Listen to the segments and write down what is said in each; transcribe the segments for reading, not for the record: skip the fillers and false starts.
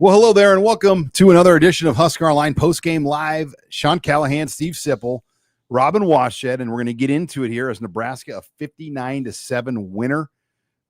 Well, hello there, and welcome to another edition of HuskerOnline Postgame Live. Sean Callahan, Steve Sipple, Robin Washett, and we're going to get into it here as Nebraska a 59-7 winner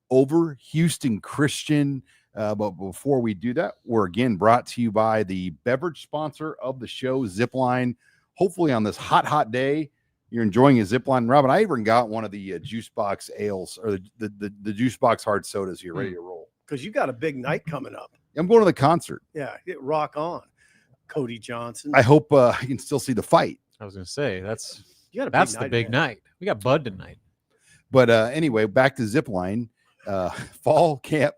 over Houston Christian. But before we do that, we're again brought to you by the beverage sponsor of the show, Zipline. Hopefully on this hot day, you're enjoying a Zipline. Robin, I even got one of the juice box ales or the juice box hard sodas here ready to roll. Because you got a big night coming up. I'm going to the concert. Yeah, get rock on, Cody Johnson. I hope I can still see the fight. I was going to say, that's the big night. We got Bud tonight. But anyway, back to Zipline. Fall camp.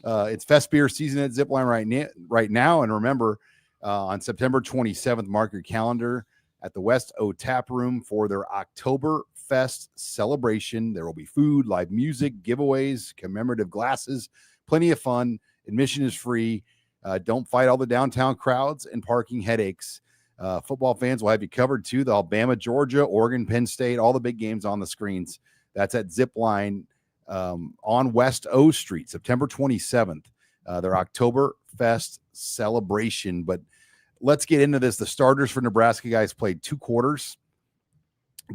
It's Fest Beer season at Zipline right now. And remember, on September 27th, mark your calendar at the West O Tap Room for their October Fest celebration. There will be food, live music, giveaways, commemorative glasses, plenty of fun. Admission is free. Don't fight all the downtown crowds and parking headaches. Football fans will have you covered too. The Alabama, Georgia, Oregon, Penn State, all the big games on the screens. That's at Zipline on West O Street, September 27th. Their October Fest celebration. But let's get into this. The starters for Nebraska guys played 2 quarters.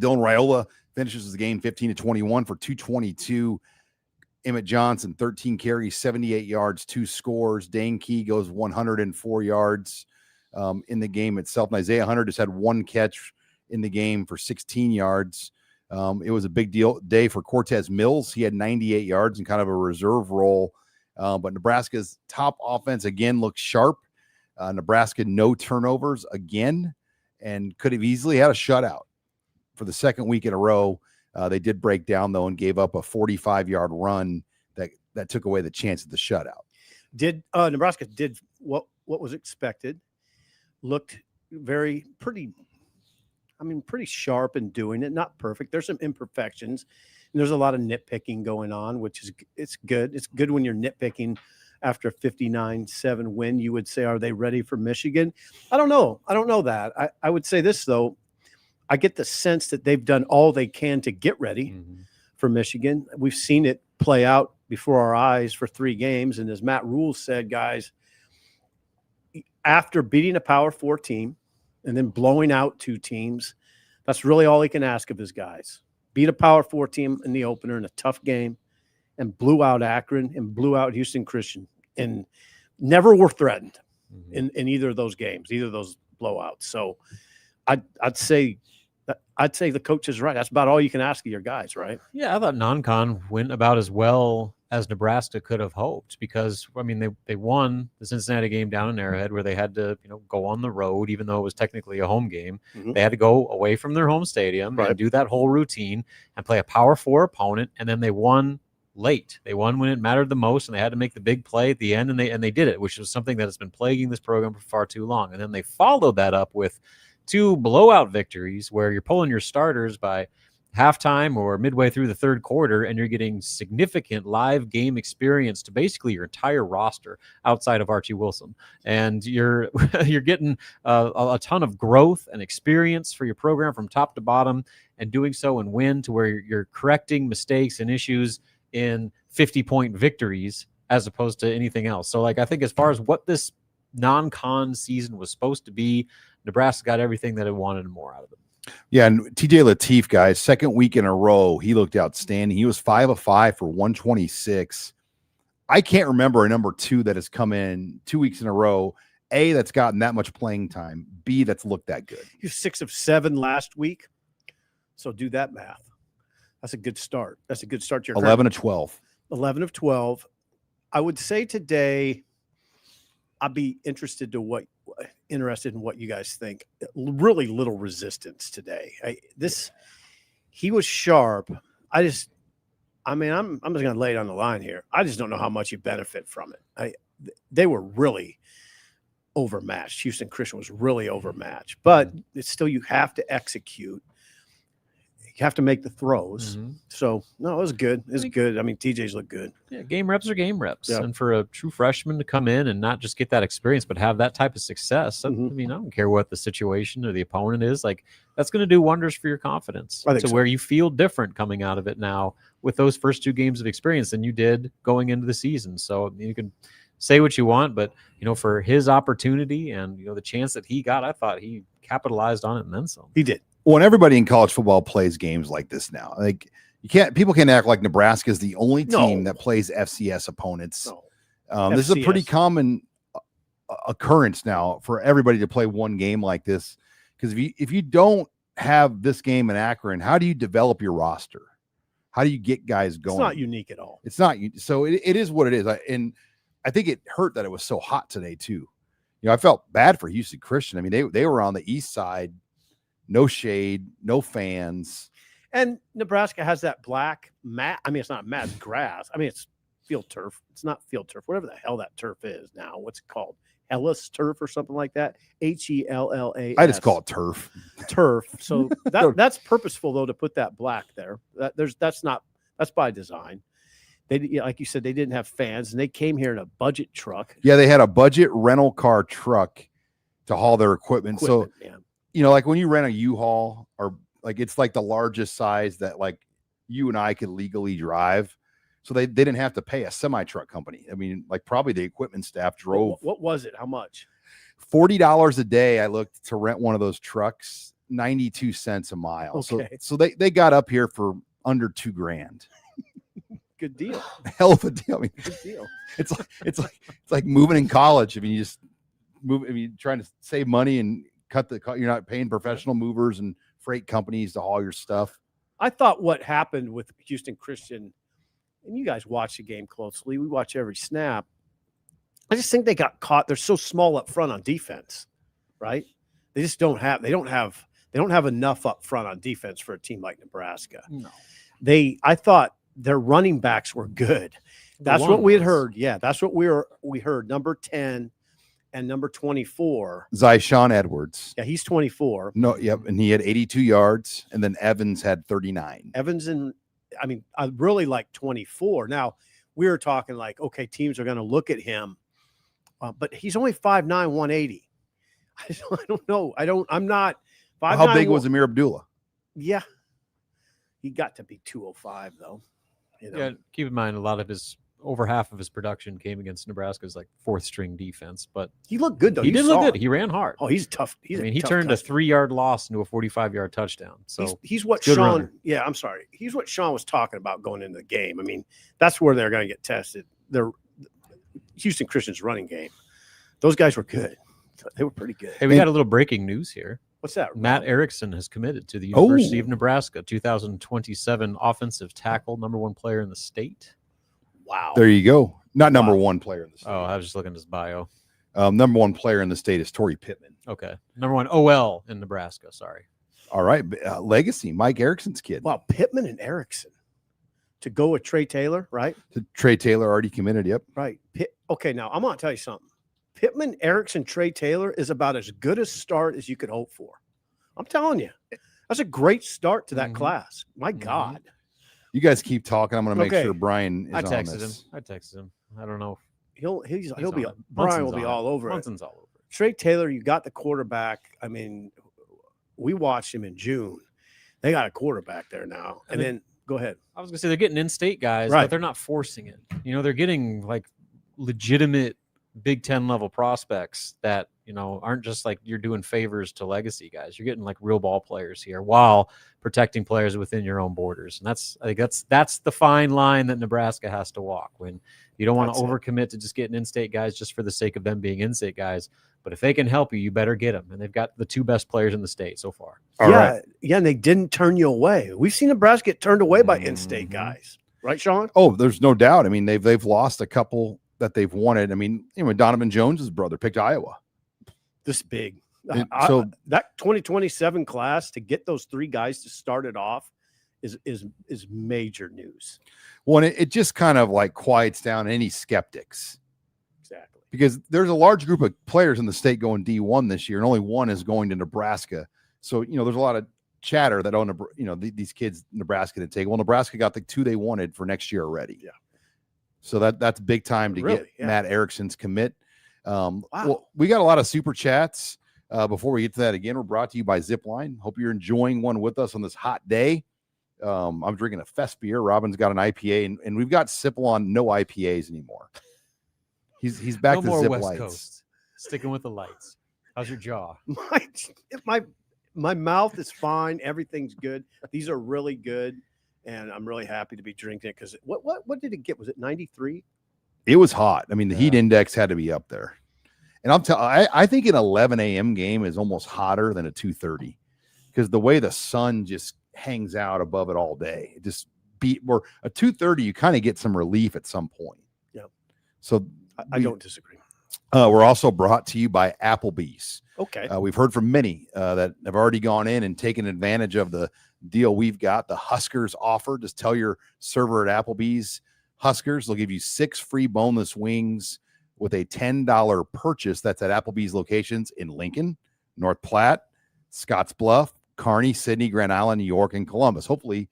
Dylan Raiola finishes the game 15-21 for 222. Emmett Johnson, 13 carries, 78 yards, 2 scores. Dane Key goes 104 yards in the game itself. And Isaiah Hunter just had 1 catch in the game for 16 yards. It was a big day for Cortez Mills. He had 98 yards in kind of a reserve role. But Nebraska's top offense again looks sharp. Nebraska, no turnovers again, and could have easily had a shutout for the second week in a row. They did break down, though, and gave up a 45-yard run that took away the chance of the shutout. Nebraska did what was expected, looked pretty sharp in doing it, not perfect. There's some imperfections, and there's a lot of nitpicking going on, which is it's good. It's good when you're nitpicking after a 59-7 win. You would say, are they ready for Michigan? I don't know. I don't know that. I would say this, though. I get the sense that they've done all they can to get ready for Michigan. We've seen it play out before our eyes for 3 games. And as Matt Rule said, guys, after beating a Power 4 team and then blowing out 2 teams, that's really all he can ask of his guys. Beat a Power 4 team in the opener in a tough game and blew out Akron and blew out Houston Christian and never were threatened in either of those games, either of those blowouts. So I'd say the coach is right. That's about all you can ask of your guys, right? Yeah, I thought non-con went about as well as Nebraska could have hoped because, I mean, they won the Cincinnati game down in Arrowhead where they had to, go on the road, even though it was technically a home game. They had to go away from their home stadium and do that whole routine and play a Power 4 opponent, and then they won late. They won when it mattered the most, and they had to make the big play at the end, and they did it, which was something that has been plaguing this program for far too long. And then they followed that up with 2 blowout victories where you're pulling your starters by halftime or midway through the third quarter, and you're getting significant live game experience to basically your entire roster outside of Archie Wilson. And you're getting a ton of growth and experience for your program from top to bottom, and doing so and win to where you're correcting mistakes and issues in 50-point victories as opposed to anything else. So, I think as far as what this non-con season was supposed to be, Nebraska got everything that it wanted and more out of it. Yeah, and TJ Lateef, guys, second week in a row, he looked outstanding. He was 5 of 5 for 126. I can't remember a number 2 that has come in 2 weeks in a row. A, that's gotten that much playing time. B, that's looked that good. He was 6 of 7 last week. So do that math. That's a good start. That's a good start to your 11 of 12. 11 of 12. I would say today, I'd be interested in what you guys think. Really little resistance today. He was sharp. I'm just going to lay it on the line here. I just don't know how much you benefit from it. They were really overmatched. Houston Christian was really overmatched, but it's still, you have to execute. You have to make the throws. So no, it was good. It was good. I mean, TJ's look good. Yeah, game reps are game reps. Yeah. And for a true freshman to come in and not just get that experience, but have that type of success, I mean, I don't care what the situation or the opponent is. Like, that's going to do wonders for your confidence to where you feel different coming out of it now with those first 2 games of experience than you did going into the season. So you can say what you want, but, you know, for his opportunity and, you know, the chance that he got, I thought he capitalized on it and then some. He did. Well, and everybody in college football plays games like this now. Like, people can't act like Nebraska is the only team that plays FCS opponents. This is a pretty common occurrence now for everybody to play one game like this. Because if you don't have this game in Akron, how do you develop your roster? How do you get guys going? It's not unique at all. It's not. So it is what it is. And I think it hurt that it was so hot today too. You know, I felt bad for Houston Christian. I mean, they were on the east side. No shade, no fans. And Nebraska has that black mat. I mean, it's not mat, it's grass. I mean, it's field turf. It's not field turf, whatever the hell that turf is now. What's it called? Hellas turf or something like that? HELLAS. I just call it turf. Turf. So that's purposeful, though, to put that black there. That's by design. They, like you said, they didn't have fans, and they came here in a budget truck. Yeah, they had a budget rental car truck to haul their equipment. So, you know, like when you rent a U-Haul, or like it's like the largest size that like you and I could legally drive. So they didn't have to pay a semi-truck company. I mean, like probably the equipment staff drove. What was it? How much? $40 a day. I looked to rent one of those trucks, 92 cents a mile. Okay. So they got up here for under $2,000. Good deal. Hell of a deal. I mean, good deal. It's like moving in college. I mean, you just move. I mean, trying to save money and you're not paying professional movers and freight companies to haul your stuff. I thought what happened with Houston Christian, and you guys watch the game closely. We watch every snap. I just think they got caught. They're so small up front on defense, right? They just don't have enough up front on defense for a team like Nebraska. No. I thought their running backs were good. That's what we had heard. Yeah, that's what we heard. Number 10 and number 24. Zyshawn Edwards. Yeah, he's 24. No, yep. And he had 82 yards, and then Evans had 39. I really like 24. Now, we were talking like, okay, teams are going to look at him, but he's only 5'9", 180. I don't know. I'm not. 5'9", How big was Amir Abdullah? Yeah. He got to be 205, though. You know? Yeah, keep in mind, over half of his production came against Nebraska's like 4th string defense, but he looked good though. He did look good. He ran hard. Oh, he's tough. He turned a 3-yard loss into a 45-yard touchdown. So he's what Sean. Runner. Yeah, I'm sorry. He's what Sean was talking about going into the game. I mean, that's where they're going to get tested. They're Houston Christian's running game. Those guys were good. They were pretty good. Hey, we got a little breaking news here. What's that? Matt Erickson has committed to the University of Nebraska, 2027 offensive tackle, number 1 player in the state. Wow. There you go. Not number 1 player in the state. Oh, I was just looking at his bio. Number 1 player in the state is Torrey Pittman. Okay. Number 1 OL in Nebraska. Sorry. All right. Legacy, Mike Erickson's kid. Wow. Pittman and Erickson to go with Trey Taylor, right? Trey Taylor already committed. Yep. Right. Okay. Now I'm going to tell you something. Pittman, Erickson, Trey Taylor is about as good a start as you could hope for. I'm telling you, that's a great start to that class. My God. You guys keep talking. I'm going to make sure Brian is I texted on this. him. I texted him. I don't know. Brian will be all over it. Munson's all over it. Trey Taylor, you got the quarterback. I mean, we watched him in June. They got a quarterback there now. And then go ahead. I was going to say they're getting in-state guys, but they're not forcing it. You know, they're getting like legitimate Big Ten level prospects that, you know, aren't just like you're doing favors to legacy guys. You're getting like real ball players here while protecting players within your own borders. And I think that's the fine line that Nebraska has to walk when you don't want to overcommit to just getting in-state guys just for the sake of them being in-state guys. But if they can help you, you better get them. And they've got the 2 best players in the state so far. All right. Yeah. And they didn't turn you away. We've seen Nebraska get turned away by in-state guys. Right, Sean? Oh, there's no doubt. I mean, they've lost a couple that they've wanted. I mean, Donovan Jones's brother picked Iowa. This big. So that 2027 class, to get those 3 guys to start it off is major news. Well, it just kind of like quiets down any skeptics. Exactly. because there's a large group of players in the state going D1 this year, and only one is going to Nebraska. So, there's a lot of chatter that, these kids Nebraska to take. Well, Nebraska got the 2 they wanted for next year already. Yeah. So that's big time to get Matt Erickson's commit. Wow. Well, we got a lot of super chats. Before we get to that, again, we're brought to you by Zipline. Hope you're enjoying one with us on this hot day. I'm drinking a Fest beer. Robin's got an IPA, and we've got Zipline no IPAs anymore. He's back no to more Zip West Lights. Coast. Sticking with the lights. How's your jaw? My mouth is fine. Everything's good. These are really good, and I'm really happy to be drinking it because what did it get? Was it 93? It was hot. I mean, the heat index had to be up there. And I think an 11 a.m. game is almost hotter than a 2:30 because the way the sun just hangs out above it all day. It just where a 2:30, you kind of get some relief at some point. Yeah. So I don't disagree. We're also brought to you by Applebee's. Okay. We've heard from many that have already gone in and taken advantage of the deal we've got, the Huskers offer. Just tell your server at Applebee's Huskers. They'll give you 6 free boneless wings with a $10 purchase. That's at Applebee's locations in Lincoln, North Platte, Scottsbluff, Kearney, Sidney, Grand Island, New York, and Columbus. Hopefully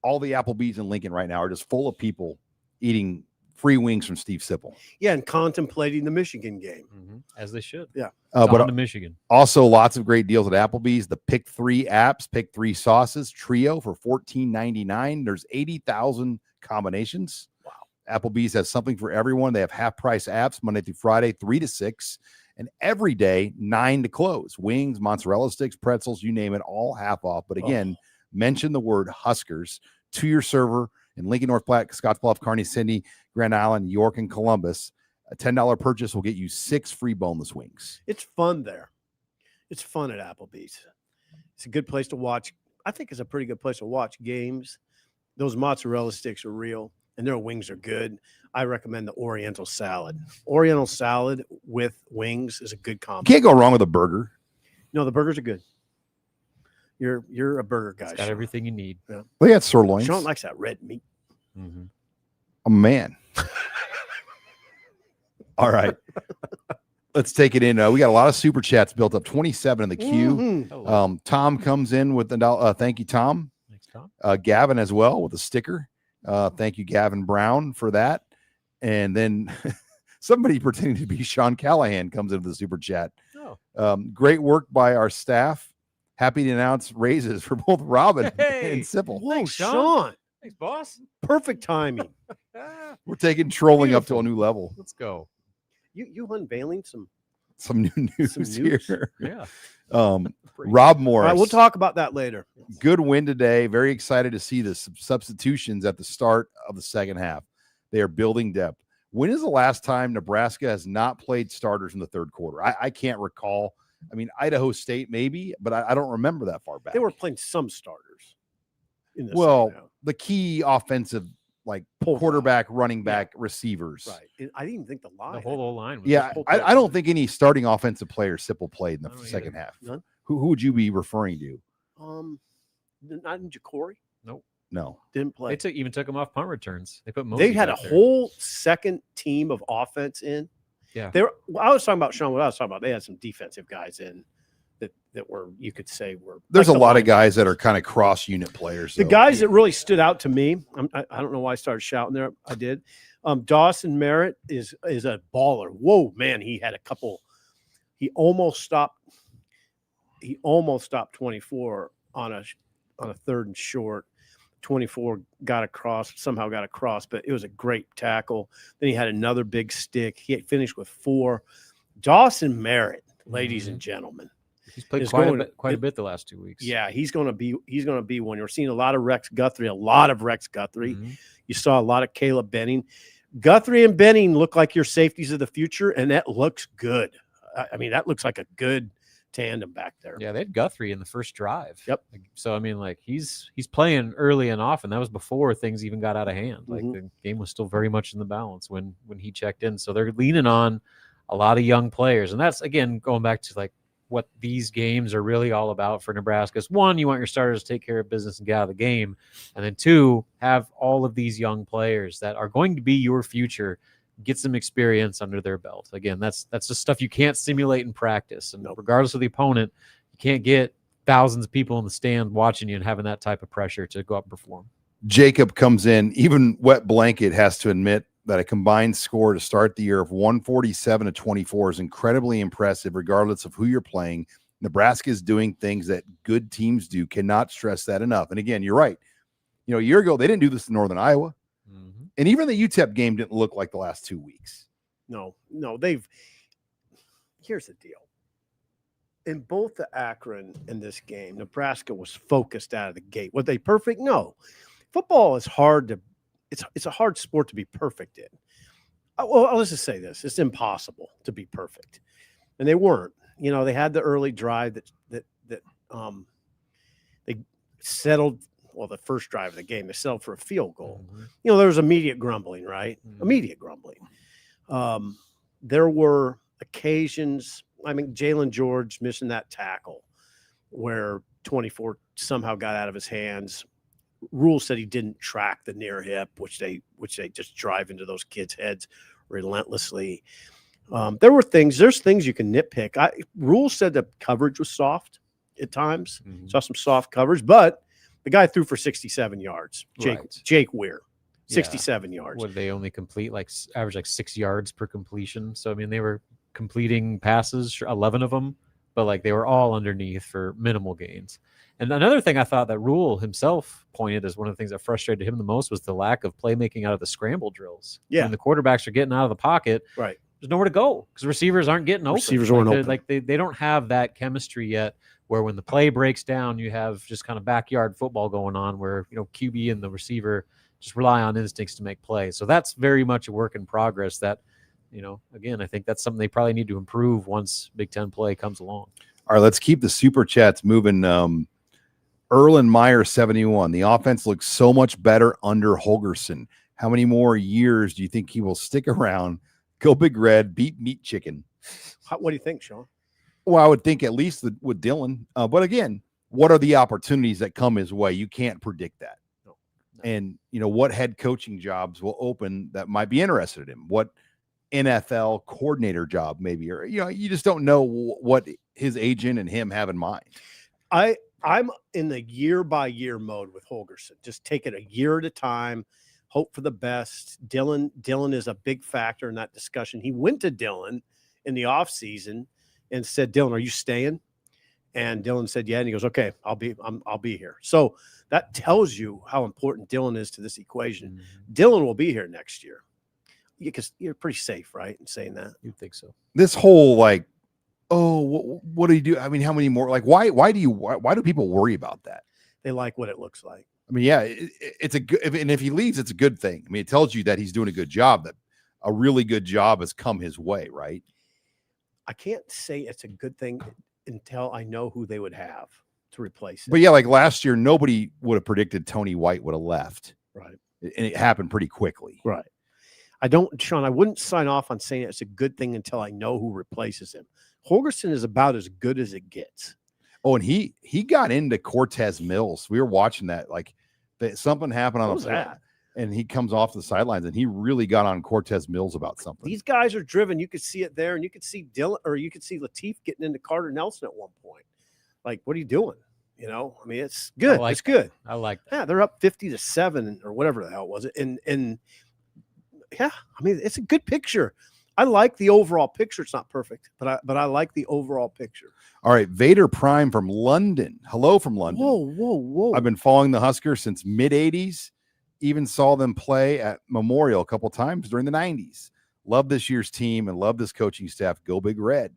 all the Applebee's in Lincoln right now are just full of people eating free wings from Steve Sipple. Yeah, and contemplating the Michigan game. Mm-hmm. As they should. Yeah. But on to Michigan. Also lots of great deals at Applebee's. The Pick 3 apps, Pick 3 sauces, trio for $14.99. There's 80,000 combinations. Wow. Applebee's has something for everyone. They have half-price apps Monday through Friday, 3 to 6, and every day, 9 to close. Wings, mozzarella sticks, pretzels, you name it, all half off. But again, mention the word Huskers to your server in Lincoln, North Platte, Scottsbluff, Kearney, Sidney, Grand Island, York, and Columbus. A $10 purchase will get you 6 free boneless wings. It's fun there. It's fun at Applebee's. It's a good place to watch. I think it's a pretty good place to watch games. Those mozzarella sticks are real, and their wings are good. I recommend the Oriental salad. Oriental salad with wings is a good combo. Can't go wrong with a burger. No, the burgers are good. You're a burger guy. It's got everything you need. Yeah. They got sirloins. Sean likes that red meat. Mm-hmm. Oh, man. All right. Let's take it in. We got a lot of super chats built up, 27 in the queue. Mm-hmm. Tom comes in with the thank you, Tom. Thanks, Tom. Gavin as well with a sticker. Thank you, Gavin Brown, for that. And then somebody pretending to be Sean Callahan comes into the super chat. Great work by our staff. Happy to announce raises for both Robin and Sipple. Whoa, Thanks, Sean. Thanks, boss. Perfect timing. We're taking trolling up to a new level. Let's go. You unveiling some Some new news, news? here. Yeah. Rob Morris. All right, we'll talk about that later. Good win today. Very excited to see the substitutions at the start of the second half. They are building depth. When is the last time Nebraska has not played starters in the third quarter? I can't recall. I mean, Idaho State maybe, but I don't remember that far back. They were playing some starters. In the Well, second half. the key offensive, like quarterback, running back, receivers. Right. And I didn't even think the line. The whole old line. Was Yeah, just I don't think any starting offensive player Sipple played in I the don't second either. half. None? Who would you be referring to? Not in Jacory. No. Didn't play. They even took him off punt returns. They put They had a back there. whole second team of offense in. Yeah. I was talking about, Sean, what I was talking about, they had some defensive guys in that were, you could say were. There's like a the lot of linebackers. guys that are kind of cross unit players. The though. guys that really stood out to me, I don't know why I started shouting there. I did. Dawson Merritt is a baller. Whoa, man, he had a couple. He almost stopped 24 on a third and short. 24 somehow got across, but it was a great tackle. Then he had another big stick. He had finished with 4. Dawson Merritt, ladies and gentlemen. He's played is quite a bit the last 2 weeks. Yeah, he's going to be one. You're seeing a lot of Rex Guthrie. Mhm. You saw a lot of Caleb Benning. Guthrie and Benning look like your safeties of the future, and that looks good. I mean, that looks like a good tandem back there. Yeah, they had Guthrie in the first drive. Yep. So I mean, like he's playing early and often. That was before things even got out of hand. Like Mhm. the game was still very much in the balance when he checked in. So they're leaning on a lot of young players, and that's again going back to like what these games are really all about for Nebraska. Is 1, you want your starters to take care of business and get out of the game, and then 2, have all of these young players that are going to be your future get some experience under their belt. Again, that's just stuff you can't simulate in practice. And regardless of the opponent, you can't get thousands of people in the stand watching you and having that type of pressure to go up and perform. Jacob comes in. Even Wet Blanket has to admit that a combined score to start the year of 147-24 is incredibly impressive, regardless of who you're playing. Nebraska is doing things that good teams do. Cannot stress that enough. And again, you're right. A year ago, they didn't do this in Northern Iowa. Mm-hmm. And even the UTEP game didn't look like the last 2 weeks. No, here's the deal. In both the Akron and this game, Nebraska was focused out of the gate. Were they perfect? No. Football is it's a hard sport to be perfect in. Well, let's just say this. It's impossible to be perfect. And they weren't. They had the early drive that they settled. Well, the first drive of the game, they settled for a field goal. Mm-hmm. There was immediate grumbling, right? Mm-hmm. Immediate grumbling. There were occasions, Jalen George missing that tackle where 24 somehow got out of his hands. Rule said he didn't track the near hip, which they just drive into those kids' heads relentlessly. There's things you can nitpick. Rule said the coverage was soft at times. Mm-hmm. Saw some soft coverage, but the guy threw for 67 yards. Jake Weir, 67 yards. Would they only complete average 6 yards per completion? So they were completing passes, 11 of them, but they were all underneath for minimal gains. And another thing I thought that Rule himself pointed as one of the things that frustrated him the most was the lack of playmaking out of the scramble drills. Yeah, when the quarterbacks are getting out of the pocket, right? There's nowhere to go because receivers aren't getting open. Receivers aren't open. They don't have that chemistry yet. Where when the play breaks down, you have just kind of backyard football going on, where QB and the receiver just rely on instincts to make plays. So that's very much a work in progress. That again, I think that's something they probably need to improve once Big Ten play comes along. All right, let's keep the super chats moving. Erlen Meyer 71. The offense looks so much better under Holgerson. How many more years do you think he will stick around? Go Big Red, beat Meat Chicken. What do you think, Sean? Well, I would think at least with Dylan. But again, what are the opportunities that come his way? You can't predict that. No. And, what head coaching jobs will open that might be interested in him? What NFL coordinator job maybe? Or, you just don't know what his agent and him have in mind. I'm in the year-by-year mode with Holgerson. Just take it a year at a time, hope for the best. Dylan is a big factor in that discussion. He went to Dylan in the offseason and said, Dylan, are you staying? And Dylan said, yeah. And he goes, okay, I'll be here. So that tells you how important Dylan is to this equation. Mm-hmm. Dylan will be here next year because you're pretty safe, right, in saying that? You'd think so. This whole what do you do? How many more? Why do people worry about that? They like what it looks like. Yeah, it's a good, and if he leaves, it's a good thing. It tells you that he's doing a good job, that a really good job has come his way, right? I can't say it's a good thing until I know who they would have to replace it. But yeah, last year, nobody would have predicted Tony White would have left. Right. And it happened pretty quickly. Right. Sean, I wouldn't sign off on saying it's a good thing until I know who replaces him. Holgerson is about as good as it gets. Oh, and he got into Cortez Mills. We were watching that. Something happened on that. And he comes off the sidelines, and he really got on Cortez Mills about something. These guys are driven. You could see it there, and you could see Dylan, or you could see Lateef getting into Carter Nelson at one point. What are you doing? It's good. It's good. I like that. Yeah, they're up 50-7 or whatever the hell was it. And yeah, it's a good picture. I like the overall picture. It's not perfect, but I like the overall picture. All right, Vader Prime from London. Hello from London. Whoa. I've been following the Huskers since mid-'80s. Even saw them play at Memorial a couple times during the 90s. Love this year's team and love this coaching staff. Go Big Red.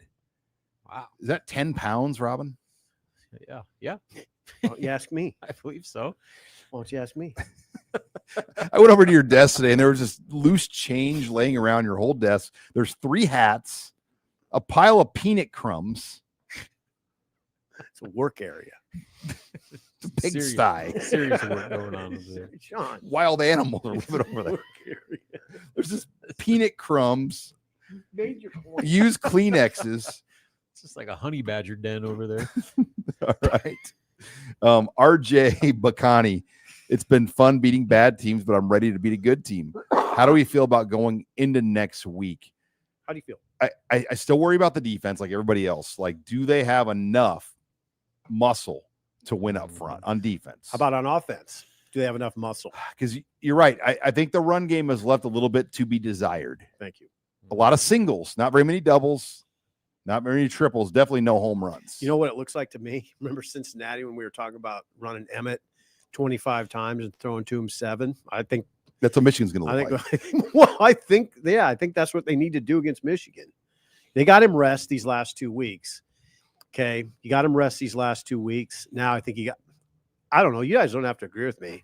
Wow. Is that 10 pounds, Robin? Yeah. Why don't you ask me? I believe so. Why don't you ask me? I went over to your desk today, and there was just loose change laying around your whole desk. There's 3 hats, a pile of peanut crumbs. It's a work area. Pigsty. Serious work going on over there. Sean. Wild animals are living over there. There's just peanut crumbs. Major point. Use Kleenexes. It's just like a honey badger den over there. All right. RJ Bacani. It's been fun beating bad teams, but I'm ready to beat a good team. How do we feel about going into next week? How do you feel? I still worry about the defense like everybody else. Like, do they have enough muscle to win up front on defense? How about on offense? Do they have enough muscle? Because you're right. I think the run game has left a little bit to be desired. Thank you. A lot of singles, not very many doubles, not very many triples, definitely no home runs. You know what it looks like to me? Remember Cincinnati when we were talking about running Emmett 25 times and throwing to him 7? I think that's what Michigan's going to look like. Well, I think that's what they need to do against Michigan. They got him rest these last 2 weeks. Okay. You got him rest these last 2 weeks. Now I think I don't know. You guys don't have to agree with me.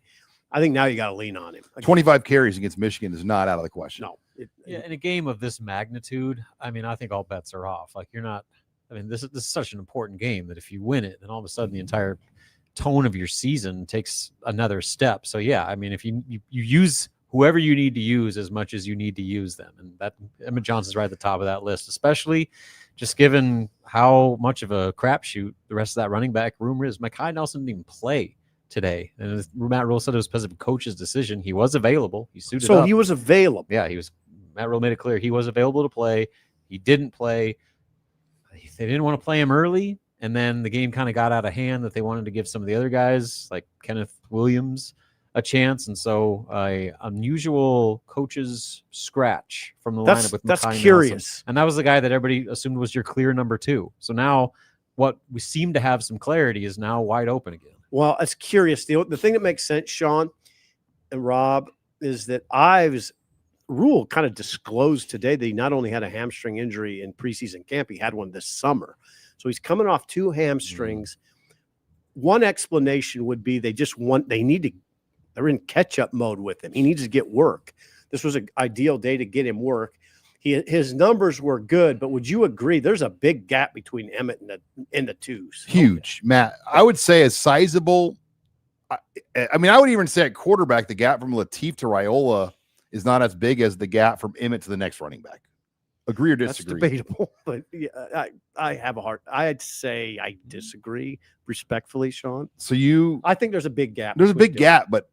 I think now you got to lean on him. 25 carries against Michigan is not out of the question. No. In a game of this magnitude, I mean, I think all bets are off. Like, you're not, I mean, this is such an important game that if you win it, then all of a sudden the entire tone of your season takes another step. So yeah, I mean, if you use whoever you need to use as much as you need to use them, and that Emmett Johnson's right at the top of that list, especially just given how much of a crapshoot the rest of that running back room is. Mekhi Nelson didn't even play today, and as Matt Rule said, it was because of a coach's decision. He was available. He suited up. So he was available. Yeah, he was. Matt Rule made it clear he was available to play. He didn't play. They didn't want to play him early, and then the game kind of got out of hand that they wanted to give some of the other guys, like Kenneth Williams, a chance. And so unusual coach's scratch from the lineup with that's Mekhi curious. Nelson. And that was the guy that everybody assumed was your clear number 2. So now what we seem to have some clarity is now wide open again. Well, it's curious. The thing that makes sense, Sean and Rob, is that Rule kind of disclosed today that he not only had a hamstring injury in preseason camp, he had one this summer. So he's coming off 2 hamstrings. One explanation would be they're in catch-up mode with him. He needs to get work. This was an ideal day to get him work. His numbers were good, but would you agree there's a big gap between Emmett and the 2s? Huge, Matt. I would say a sizable. I mean, I would even say at quarterback, the gap from Latif to Raiola is not as big as the gap from Emmett to the next running back. Agree or disagree? That's debatable, but yeah, I'd say I disagree respectfully, Sean. So I think there's a big gap. There's a big gap, but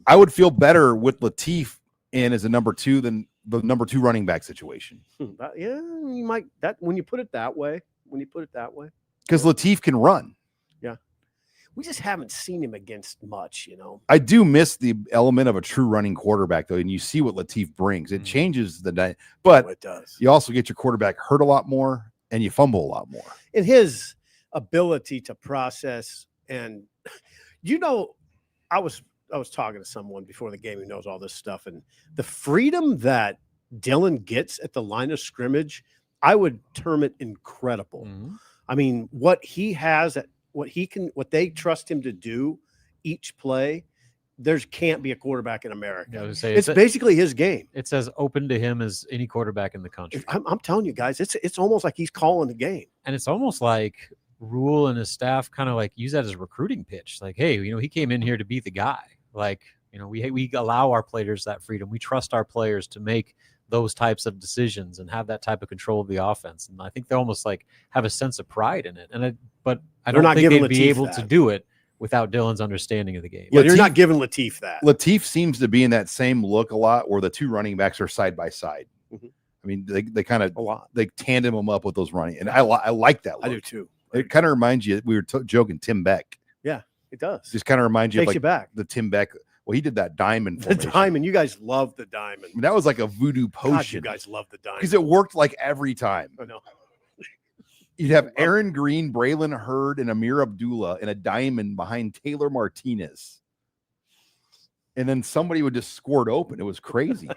I would feel better with Latif in as a number 2 than the number 2 running back situation. Yeah, you might when you put it that way. Because Latif can run. Yeah. We just haven't seen him against much, you know. I do miss the element of a true running quarterback, though, and you see what Latif brings. It changes the night, but it does. You also get your quarterback hurt a lot more, and you fumble a lot more. And his ability to process, and I was talking to someone before the game who knows all this stuff, and the freedom that Dylan gets at the line of scrimmage, I would term it incredible. Mm-hmm. I mean, what he has what they trust him to do each play, there can't be a quarterback in America. Yeah, I would say it's basically his game. It's as open to him as any quarterback in the country. I'm telling you guys, it's almost like he's calling the game. And it's almost like Rule and his staff kind of like use that as a recruiting pitch. Like, hey, he came in here to be the guy. Like, we allow our players that freedom. We trust our players to make those types of decisions and have that type of control of the offense. And I think they almost like have a sense of pride in it. But I don't think they'd be able to do it without Dylan's understanding of the game. Yeah, you're not giving Latif that. Latif seems to be in that same look a lot where the 2 running backs are side by side. Mm-hmm. I mean, they kind of they tandem them up with those running. And I like that look. I do too. It kind of reminds you, we were joking, Tim Beck. Yeah, it does. Just kind of reminds you Takes of like you back. The Tim Beck. Well, he did that diamond formation. The diamond. You guys love the diamond. I mean, that was like a voodoo potion. God, you guys love the diamond. Because it worked like every time. I know. You'd have Aaron Green, Braylon Hurd, and Amir Abdullah in a diamond behind Taylor Martinez. And then somebody would just squirt open. It was crazy.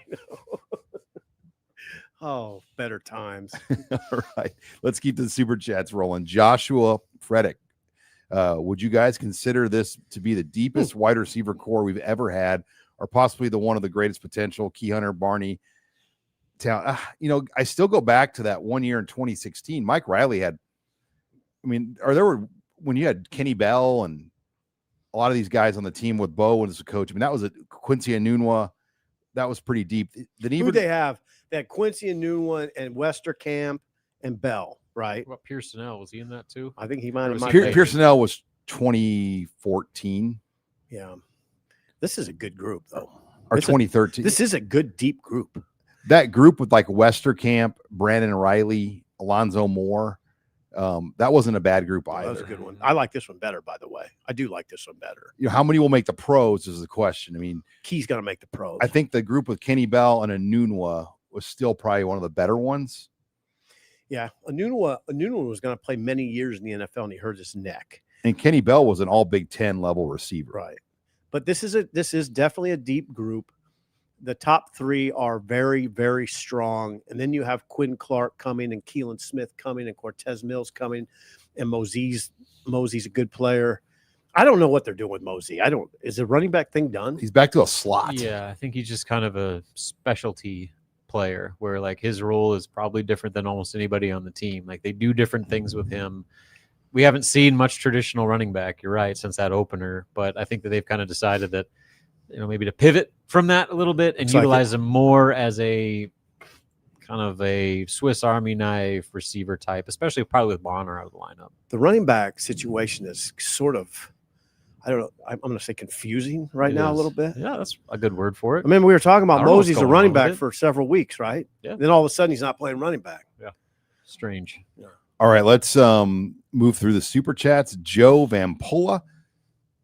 Oh, better times. All right. Let's keep the super chats rolling. Joshua Freddick. Would you guys consider this to be the deepest wide receiver core we've ever had, or possibly the one of the greatest potential? Key Hunter, Barney, Town. I still go back to that one year in 2016. Mike Riley had, when you had Kenny Bell and a lot of these guys on the team with Bo as a coach. I mean, that was a Quincy Enunwa. That was pretty deep. Who they have? They had Quincy Enunwa and Westerkamp and Bell. Right. What about Pearsonell? Was he in that too? I think he might have. Pearsonell was 2014. Yeah. This is a good group, though. or 2013. This is a good deep group. That group with like Westerkamp, Brandon Riley, Alonzo Moore. That wasn't a bad group either. That was a good one. I like this one better, by the way. I do like this one better. You know, how many will make the pros is the question. I mean, Key's going to make the pros. I think the group with Kenny Bell and Anunwa was still probably one of the better ones. Yeah, Anunwa was going to play many years in the NFL, and he hurt his neck. And Kenny Bell was an all Big Ten level receiver. Right. But this is definitely a deep group. The top three are very, very strong. And then you have Quinn Clark coming and Keelan Smith coming and Cortez Mills coming and Mosey's a good player. I don't know what they're doing with Mosey. Is the running back thing done? He's back to a slot. Yeah, I think he's just kind of a specialty player where like his role is probably different than almost anybody on the team. Like they do different things with him. We haven't seen much traditional running back, you're right, since that opener, but I think that they've kind of decided that, you know, maybe to pivot from that a little bit and utilize him more as a kind of a Swiss Army knife receiver type, especially probably with Bonner out of the lineup. The running back situation is sort of, I don't know, I'm going to say confusing right now a little bit. Yeah, that's a good word for it. I mean, we were talking about Mosey's a running back it. for several weeks, right? Yeah. Then all of a sudden he's not playing running back. Yeah. Strange. Yeah. All right, let's move through the super chats. Joe Vampola,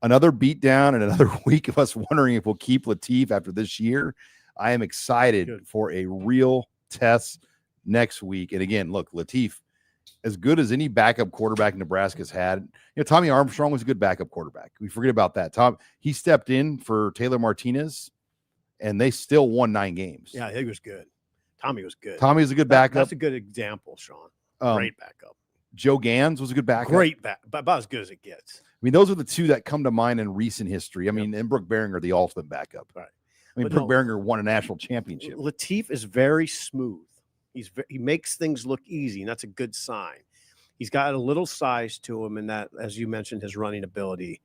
another beatdown and another week of us wondering if we'll keep Latif after this year. I am excited for a real test next week. And again, look, Latif, as good as any backup quarterback Nebraska's had. You know, Tommy Armstrong was a good backup quarterback. We forget about that. He stepped in for Taylor Martinez, and they still won 9 games. Yeah, he was good. Tommy was good. Tommy was a good backup. That's a good example, Sean. Great backup. Joe Gans was a good backup. Great back, about as good as it gets. I mean, those are the two that come to mind in recent history. I mean, and Brooke Behringer, the ultimate backup. Right. I mean, Brooke Behringer won a national championship. Latif is very smooth. He makes things look easy, and that's a good sign. He's got a little size to him, and that, as you mentioned, his running ability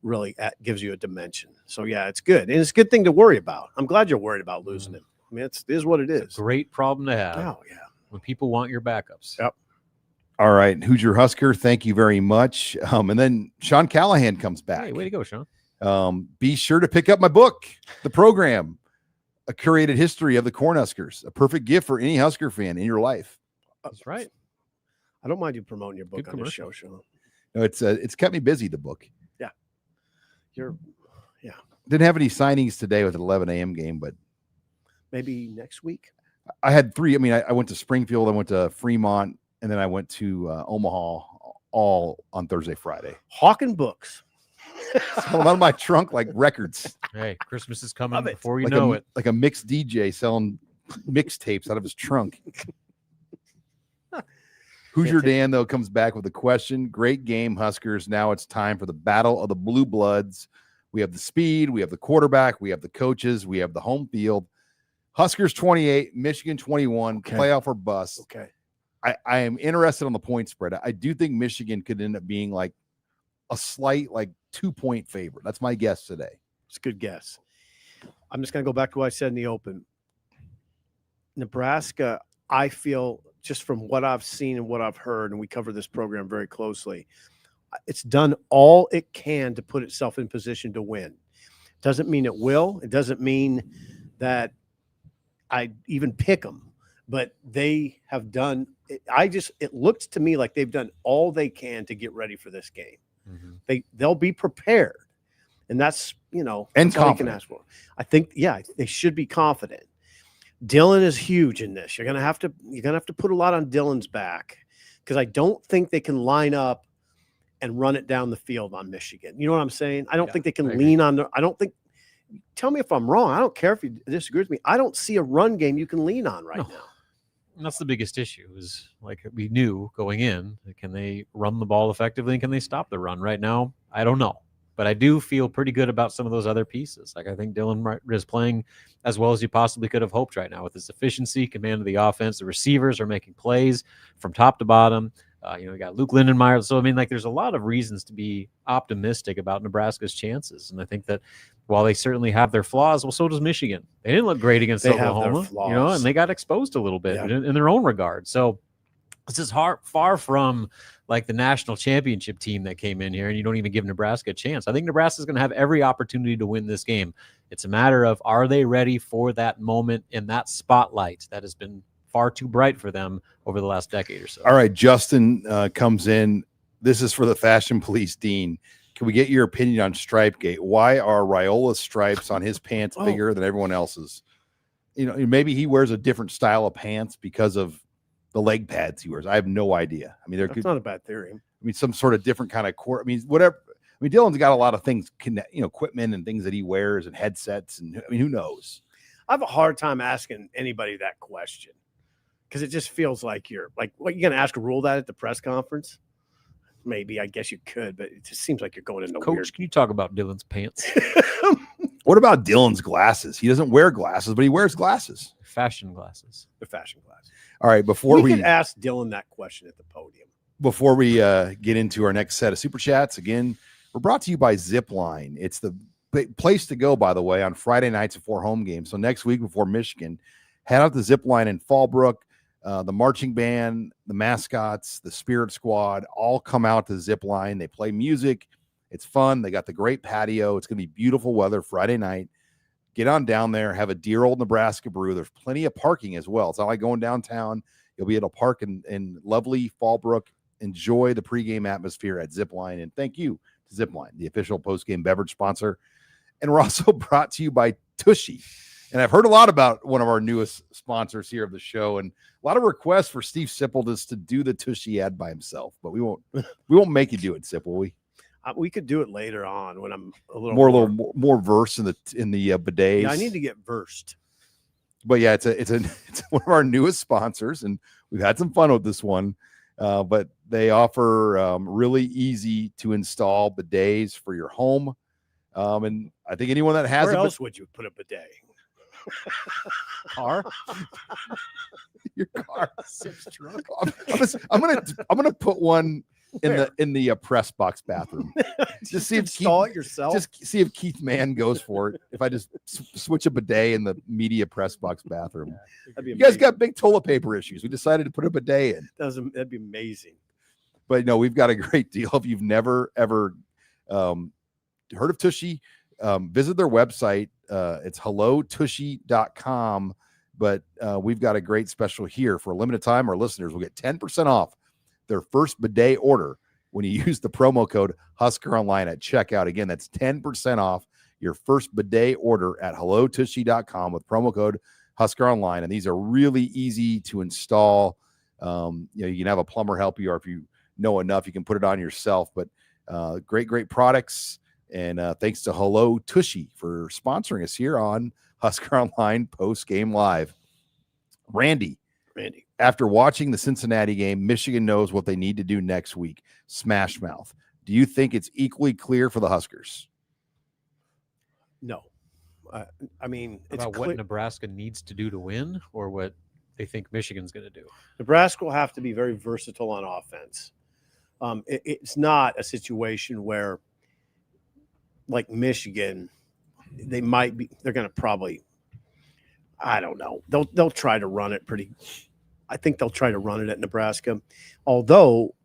really gives you a dimension. So, yeah, it's good. And it's a good thing to worry about. I'm glad you're worried about losing him. I mean, it is what it is. It's a great problem to have. Oh, yeah. When people want your backups. Yep. All right. Who's your Husker? Thank you very much. And then Sean Callahan comes back. Hey, way to go, Sean. Be sure to pick up my book, The Program, A Curated History of the Cornhuskers, a perfect gift for any Husker fan in your life. That's right. I don't mind you promoting your book Good on the show, Sean. No, it's kept me busy, the book. Yeah. Didn't have any signings today with an 11 a.m. game, but maybe next week. I had 3. I mean, I went to Springfield, I went to Fremont, and then I went to Omaha all on Thursday, Friday. Hawking books. Selling out of my trunk like records. Hey, Christmas is coming Love it. before you Like know it. Like a mixed DJ selling mixtapes out of his trunk. Hoosier Dan, though, comes back with a question. Great game, Huskers. Now it's time for the battle of the blue bloods. We have the speed, we have the quarterback, we have the coaches, we have the home field. Huskers 28, Michigan 21, playoff or bust. Okay. I am interested on the point spread. I do think Michigan could end up being like a slight, like 2-point favorite. That's my guess today. It's a good guess. I'm just going to go back to what I said in the open. Nebraska, I feel, just from what I've seen and what I've heard, and we cover this program very closely, it's done all it can to put itself in position to win. Doesn't mean it will. It doesn't mean that I even pick them, but they have done it. It looks to me like they've done all they can to get ready for this game. Mm-hmm. They'll be prepared, and that's, and confident. all you can ask for. I think, they should be confident. Dylan is huge in this. You're gonna have to put a lot on Dylan's back, because I don't think they can line up and run it down the field on Michigan. You know what I'm saying? I don't think they can lean on tell me if I'm wrong. I don't care if you disagree with me. I don't see a run game you can lean on right now. And that's the biggest issue, is like we knew going in, can they run the ball effectively and can they stop the run? Right now, I don't know. But I do feel pretty good about some of those other pieces. Like I think Dylan is playing as well as you possibly could have hoped right now with his efficiency, command of the offense. The receivers are making plays from top to bottom. We got Luke Lindenmeyer. So, I mean, like there's a lot of reasons to be optimistic about Nebraska's chances. And I think that while they certainly have their flaws, well, so does Michigan. They didn't look great against Oklahoma, and they got exposed a little bit in their own regard. So This is far from like the national championship team that came in here, and you don't even give Nebraska a chance. I think Nebraska's going to have every opportunity to win this game. It's a matter of, are they ready for that moment in that spotlight that has been far too bright for them over the last decade or so? All right, Justin comes in. This is for the fashion police, Dean. Can we get your opinion on Stripegate? Why are Raiola's stripes on his pants bigger than everyone else's? You know, maybe he wears a different style of pants because of the leg pads he wears. I have no idea. I mean, That's not a bad theory. I mean, some sort of different kind of core. I mean, whatever. I mean, Dylan's got a lot of things, equipment and things that he wears and headsets. And I mean, who knows? I have a hard time asking anybody that question because it just feels like you're like, what, you going to ask a rule that at the press conference? Maybe, I guess you could, but it just seems like you're going into Coach, weird. can you talk about Dylan's pants? What about Dylan's glasses? He doesn't wear glasses, but he wears glasses. Fashion glasses. The fashion glasses. All right, before we could ask Dylan that question at the podium. Before we get into our next set of super chats, again, we're brought to you by Zipline. It's the place to go, by the way, on Friday nights before home games. So next week before Michigan, head out to Zipline in Fallbrook. The marching band, the mascots, the spirit squad all come out to Zipline. They play music. It's fun. They got the great patio. It's going to be beautiful weather Friday night. Get on down there, have a dear old Nebraska brew. There's plenty of parking as well. It's not like going downtown. You'll be able to park in lovely Fallbrook. Enjoy the pregame atmosphere at Zipline. And thank you to Zipline, the official postgame beverage sponsor. And we're also brought to you by Tushy. And I've heard a lot about one of our newest sponsors here of the show, and a lot of requests for Steve Sipple just to do the Tushy ad by himself. But we won't make you do it, Sip, will we? We could do it later on when I'm a little more versed in the bidets. Yeah, I need to get versed. But yeah, it's one of our newest sponsors, and we've had some fun with this one. But they offer really easy to install bidets for your home. And I think anyone that has where else would you put a bidet? Car? Your car. I'm gonna put one in the press box bathroom. Just see if install it yourself. Just see if Keith Mann goes for it. If I just switch a bidet in the media press box bathroom. You guys got big toilet paper issues. We decided to put a bidet in. That'd be amazing. But no, we've got a great deal. If you've never ever heard of Tushy, visit their website. It's hellotushy.com. But we've got a great special here for a limited time. Our listeners will get 10% off their first bidet order when you use the promo code HuskerOnline at checkout. Again, that's 10% off your first bidet order at hellotushy.com with promo code HuskerOnline. And these are really easy to install. You can have a plumber help you, or if you know enough, you can put it on yourself. But great products. And thanks to Hello Tushy for sponsoring us here on Husker Online Post Game Live. Randy, after watching the Cincinnati game, Michigan knows what they need to do next week. Smash mouth. Do you think it's equally clear for the Huskers? No. I mean, it's about what Nebraska needs to do to win, or what they think Michigan's going to do. Nebraska will have to be very versatile on offense. It's not a situation where, like Michigan, they're going to probably, I don't know. They'll try to run it I think they'll try to run it at Nebraska. Although,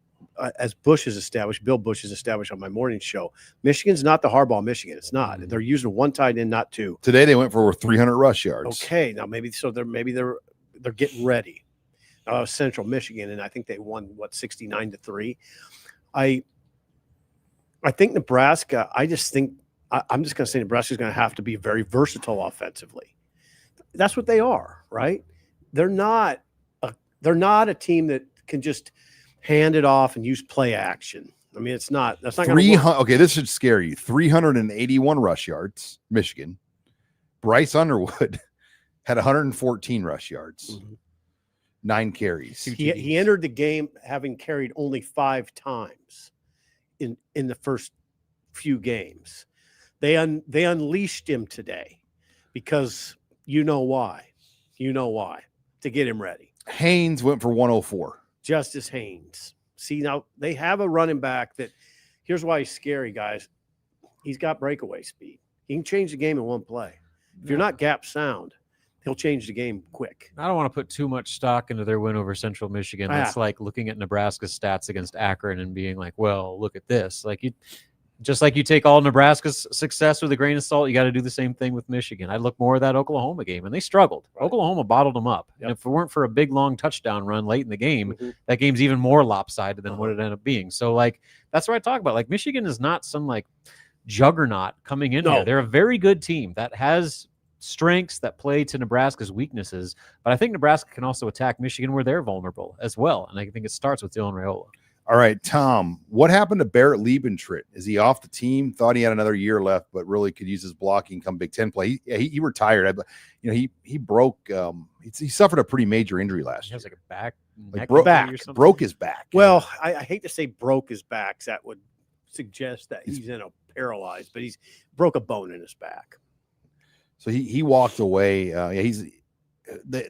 as Bill Bush has established on my morning show, Michigan's not the hardball Michigan. It's not. They're using one tight end, not two. Today they went for over 300 rush yards. Okay, now maybe they're getting ready. Central Michigan, and I think they won 69-3. I think Nebraska. I'm just going to say Nebraska's going to have to be very versatile offensively. That's what they are, right? They're not a team that can just hand it off and use play action. I mean, that's not going to work. Okay, this should scare you. 381 rush yards, Michigan. Bryce Underwood had 114 rush yards, 9 carries. He entered the game having carried only 5 times in the first few games. They unleashed him today because you know why, to get him ready. Haynes went for 104. Justice Haynes. See, now they have a running back that, here's why he's scary, guys. He's got breakaway speed. He can change the game in one play. If you're not gap sound, he'll change the game quick. I don't want to put too much stock into their win over Central Michigan. That's like looking at Nebraska's stats against Akron and being like, well, look at this. Like you take all Nebraska's success with a grain of salt, you got to do the same thing with Michigan. I look more at that Oklahoma game, and they struggled. Right. Oklahoma bottled them up. Yep. And if it weren't for a big, long touchdown run late in the game, that game's even more lopsided than what it ended up being. So, like, that's what I talk about. Like, Michigan is not some, like, juggernaut coming in here. They're a very good team that has strengths that play to Nebraska's weaknesses, but I think Nebraska can also attack Michigan where they're vulnerable as well, and I think it starts with Dylan Raiola. All right, Tom, what happened to Barrett Liebentritt? Is he off the team? Thought he had another year left, but really could use his blocking come Big Ten play. He retired. He broke. He suffered a pretty major injury last year. He has like a broke his back. Well, I hate to say broke his back. That would suggest that he's in a paralyzed, but he's broke a bone in his back. So he walked away.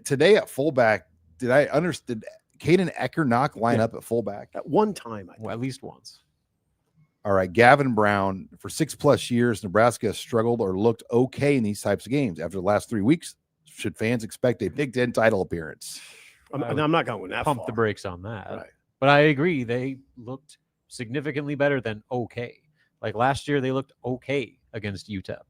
Today at fullback. Did I understand? Caden Eckernock line up at fullback at one time, at least once. All right, Gavin Brown. For 6+ years, Nebraska has struggled or looked okay in these types of games. After the last 3 weeks, should fans expect a Big Ten title appearance? I'm not going that pump far. The brakes on that. Right. But I agree, they looked significantly better than okay. Like last year, they looked okay against UTEP.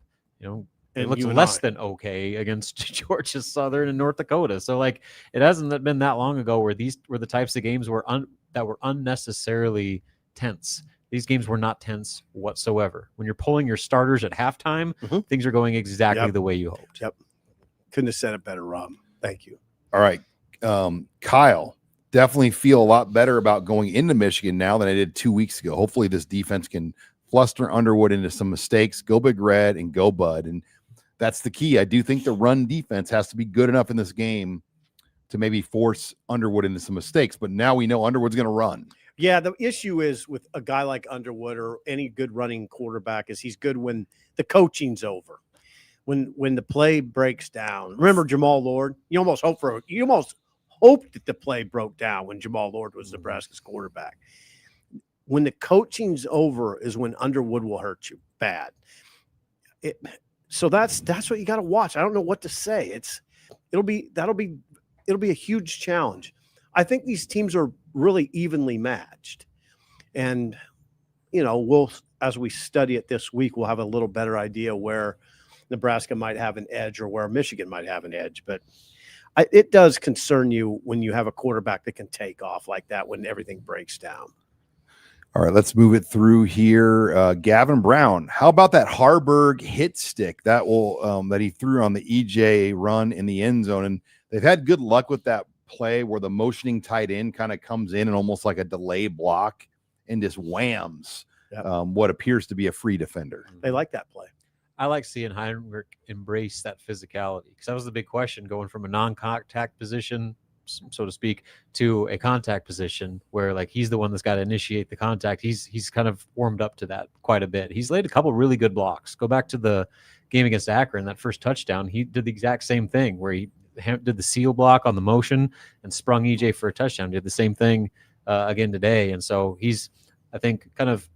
It looks less than okay against Georgia Southern and North Dakota. So, like, it hasn't been that long ago where these were the types of games that were unnecessarily tense. These games were not tense whatsoever. When you're pulling your starters at halftime, things are going exactly the way you hoped. Yep. Couldn't have said it better, Rob. Thank you. All right. Kyle, definitely feel a lot better about going into Michigan now than I did 2 weeks ago. Hopefully this defense can fluster Underwood into some mistakes, go Big Red, and go Bud. And that's the key. I do think the run defense has to be good enough in this game to maybe force Underwood into some mistakes. But now we know Underwood's going to run. Yeah, the issue is with a guy like Underwood or any good running quarterback is he's good when the coaching's over. When the play breaks down. Remember Jamal Lord? You almost hoped that the play broke down when Jamal Lord was Nebraska's quarterback. When the coaching's over is when Underwood will hurt you bad. So that's what you got to watch. I don't know what to say. It'll be a huge challenge. I think these teams are really evenly matched, and we'll, as we study it this week, we'll have a little better idea where Nebraska might have an edge or where Michigan might have an edge. But it does concern you when you have a quarterback that can take off like that when everything breaks down. All right, let's move it through here. Gavin Brown, how about that Harburg hit stick that he threw on the EJ run in the end zone? And they've had good luck with that play where the motioning tight end kind of comes in and almost like a delay block and just whams what appears to be a free defender. They like that play. I like seeing Heinrich embrace that physicality because that was the big question going from a non-contact position, so to speak, to a contact position where like he's the one that's got to initiate the contact. He's kind of warmed up to that quite a bit. He's laid a couple really good blocks. Go back to the game against Akron, that first touchdown, he did the exact same thing where he did the seal block on the motion and sprung EJ for a touchdown. He did the same thing again today. And so he's, I think, kind of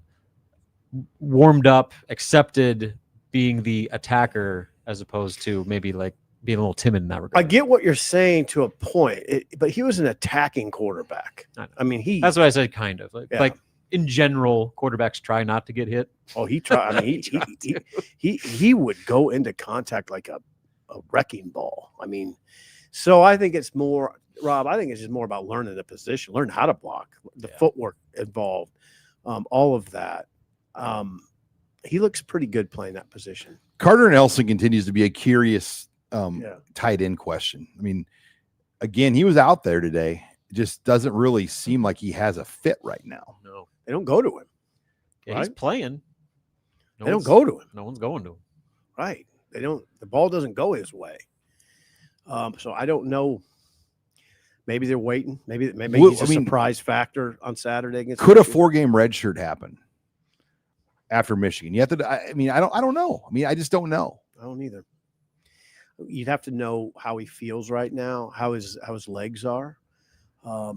warmed up, accepted being the attacker as opposed to maybe like being a little timid in that regard. I get what you're saying to a point, but he was an attacking quarterback. I mean, that's what I said, kind of. Like in general, quarterbacks try not to get hit. Oh, he tried. I mean, he would go into contact like a wrecking ball. I mean, so I think it's more, Rob, I think it's just more about learning the position, learn how to block, the footwork involved, all of that. He looks pretty good playing that position. Carter Nelson continues to be a curious tight end question. I mean, again, he was out there today. It just doesn't really seem like he has a fit right now. No, they don't go to him. Yeah, right? He's playing. They don't go to him. No one's going to him. Right. They don't. The ball doesn't go his way. So I don't know. Maybe they're waiting. Maybe he's a surprise factor on Saturday against. Could Michigan. A 4-game red shirt happen after Michigan? You have to. I mean, I don't know. I mean, I just don't know. I don't either. You'd have to know how he feels right now, how his legs are. So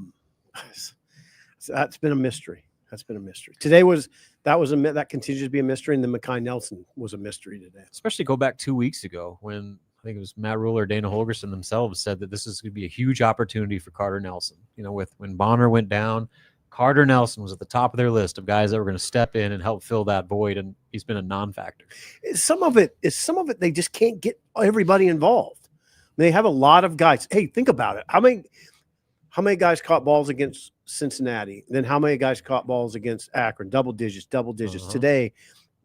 that's been a mystery. Today that continues to be a mystery, and then Mekhi Nelson was a mystery today. Especially go back 2 weeks ago when I think it was Matt Rule or Dana Holgerson themselves said that this is going to be a huge opportunity for Carter Nelson. You know, when Bonner went down, Carter Nelson was at the top of their list of guys that were going to step in and help fill that void, and he's been a non-factor. Some of it they just can't get everybody involved. They have a lot of guys. Hey, think about it. How many guys caught balls against Cincinnati? Then how many guys caught balls against Akron? Double digits. Today,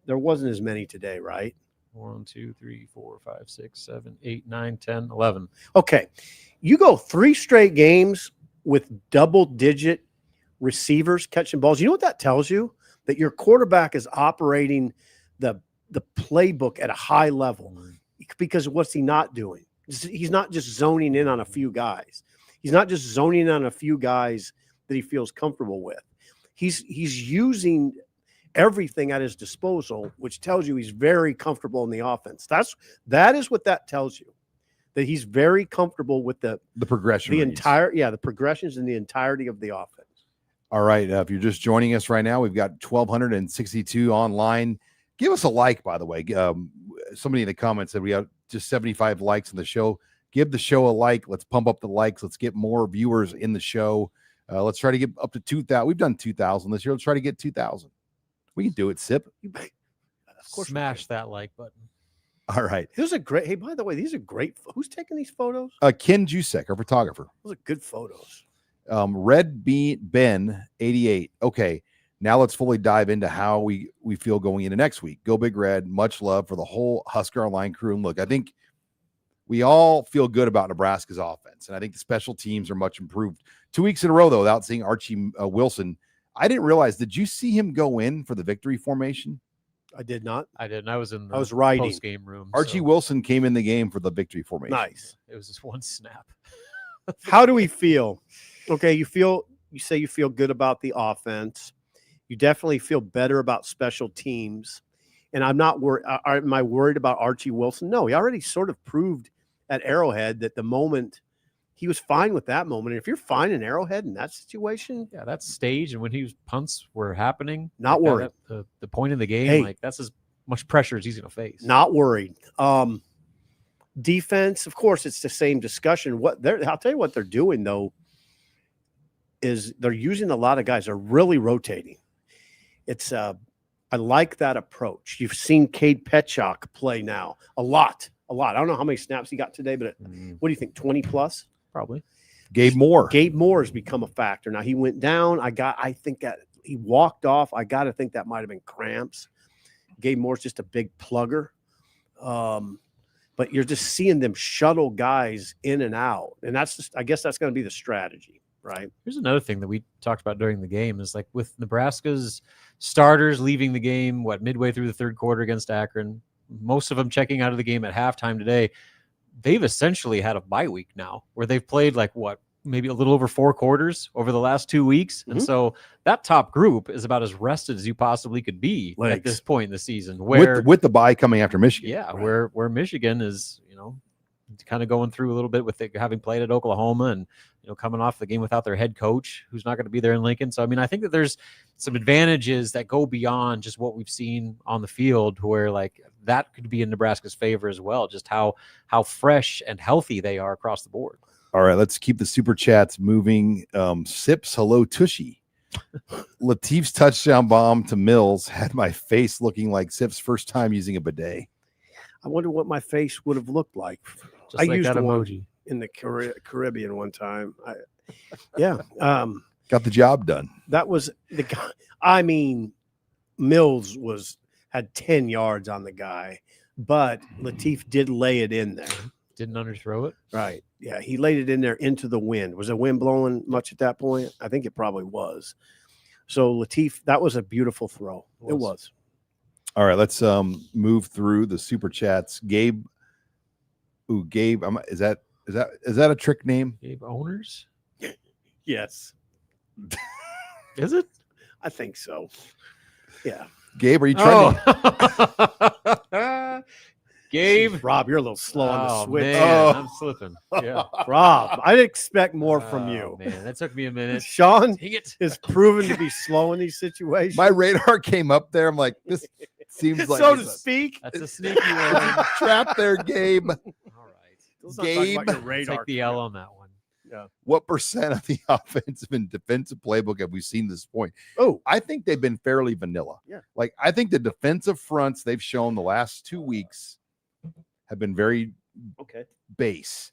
there wasn't as many today, right? 1, 2, 3, 4, 5, 6, 7, 8, 9, 10, 11. Okay. You go 3 straight games with double-digit receivers catching balls. You know what that tells you? That your quarterback is operating the playbook at a high level. Because what's he not doing? He's not just zoning in on a few guys. He's not just zoning in on a few guys that he feels comfortable with. He's using everything at his disposal, which tells you he's very comfortable in the offense. That is what that tells you. That he's very comfortable with the progression, the progressions in the entirety of the offense. All right. If you're just joining us right now, we've got 1,262 online. Give us a like, by the way. Somebody in the comments said we have just 75 likes on the show. Give the show a like. Let's pump up the likes. Let's get more viewers in the show. Let's try to get up to 2,000. We've done 2,000 this year. Let's try to get 2,000. We can do it, Sip. Of course, smash that like button. All right. Hey, by the way, these are great. Who's taking these photos? Ken Jusek, our photographer. Those are good photos. Red Ben 88. Okay. Now let's fully dive into how we feel going into next week. Go Big Red. Much love for the whole Husker Online crew. And look, I think we all feel good about Nebraska's offense. And I think the special teams are much improved. 2 weeks in a row, though, without seeing Archie Wilson. I didn't realize. Did you see him go in for the victory formation? I did not. I didn't. I was in the post-game room. Archie Wilson came in the game for the victory formation. Nice. It was just one snap. How do we feel? Okay, you say you feel good about the offense. You definitely feel better about special teams. And I'm not worried. Am I worried about Archie Wilson? No, he already sort of proved at Arrowhead that the moment he was fine with that moment. And if you're fine in Arrowhead in that situation, yeah, that stage and when punts were happening, not worried. The point of the game, that's as much pressure as he's going to face. Not worried. Defense, of course, it's the same discussion. I'll tell you what they're doing though is they're using a lot of guys. They're really rotating. It's I like that approach. You've seen Cade Petchak play now a lot. I don't know how many snaps he got today, but what do you think? 20 plus? Probably. Gabe Moore has become a factor. Now he went down. I think that he walked off. I got to think that might've been cramps. Gabe Moore's just a big plugger. But you're just seeing them shuttle guys in and out. And I guess that's going to be the strategy, right? Here's another thing that we talked about during the game is like with Nebraska's starters leaving the game, midway through the third quarter against Akron, most of them checking out of the game at halftime today. They've essentially had a bye week now where they've played maybe a little over 4 quarters over the last 2 weeks. And so that top group is about as rested as you possibly could be at this point in the season. Where with the bye coming after Michigan. Yeah, right. where Michigan is, kind of going through a little bit with having played at Oklahoma and, coming off the game without their head coach who's not going to be there in Lincoln. So, I think that there's some advantages that go beyond just what we've seen on the field where that could be in Nebraska's favor as well, just how fresh and healthy they are across the board. All right, let's keep the super chats moving. Sips, hello, Tushy. Latif's touchdown bomb to Mills had my face looking like Sips' first time using a bidet. I wonder what my face would have looked like. Just I used that emoji in the Caribbean one time. Got the job done. That was the guy. Mills had 10 yards on the guy, but Latif did lay it in there. Didn't underthrow it. Right. Yeah. He laid it in there into the wind. Was the wind blowing much at that point? I think it probably was. So Latif, that was a beautiful throw. It was. All right. Let's move through the super chats. Gabe. Ooh, Gabe. Is that a trick name? Gabe Owners? Yes. Is it? I think so. Yeah. Gabe, are you trying to Gabe? Rob, you're a little slow on the switch. Man, I'm slipping. Yeah. Rob, I'd expect more from you. Man, that took me a minute. Sean is proven to be slow in these situations. My radar came up there. I'm like, this seems like so to speak. That's a sneaky one. Trap there, Gabe. All right. Let's not talk about your radar. Take the L on that one. Yeah. What percent of the offensive and defensive playbook have we seen at this point? Oh, I think they've been fairly vanilla. Yeah. Like, I think the defensive fronts they've shown the last 2 weeks have been very base.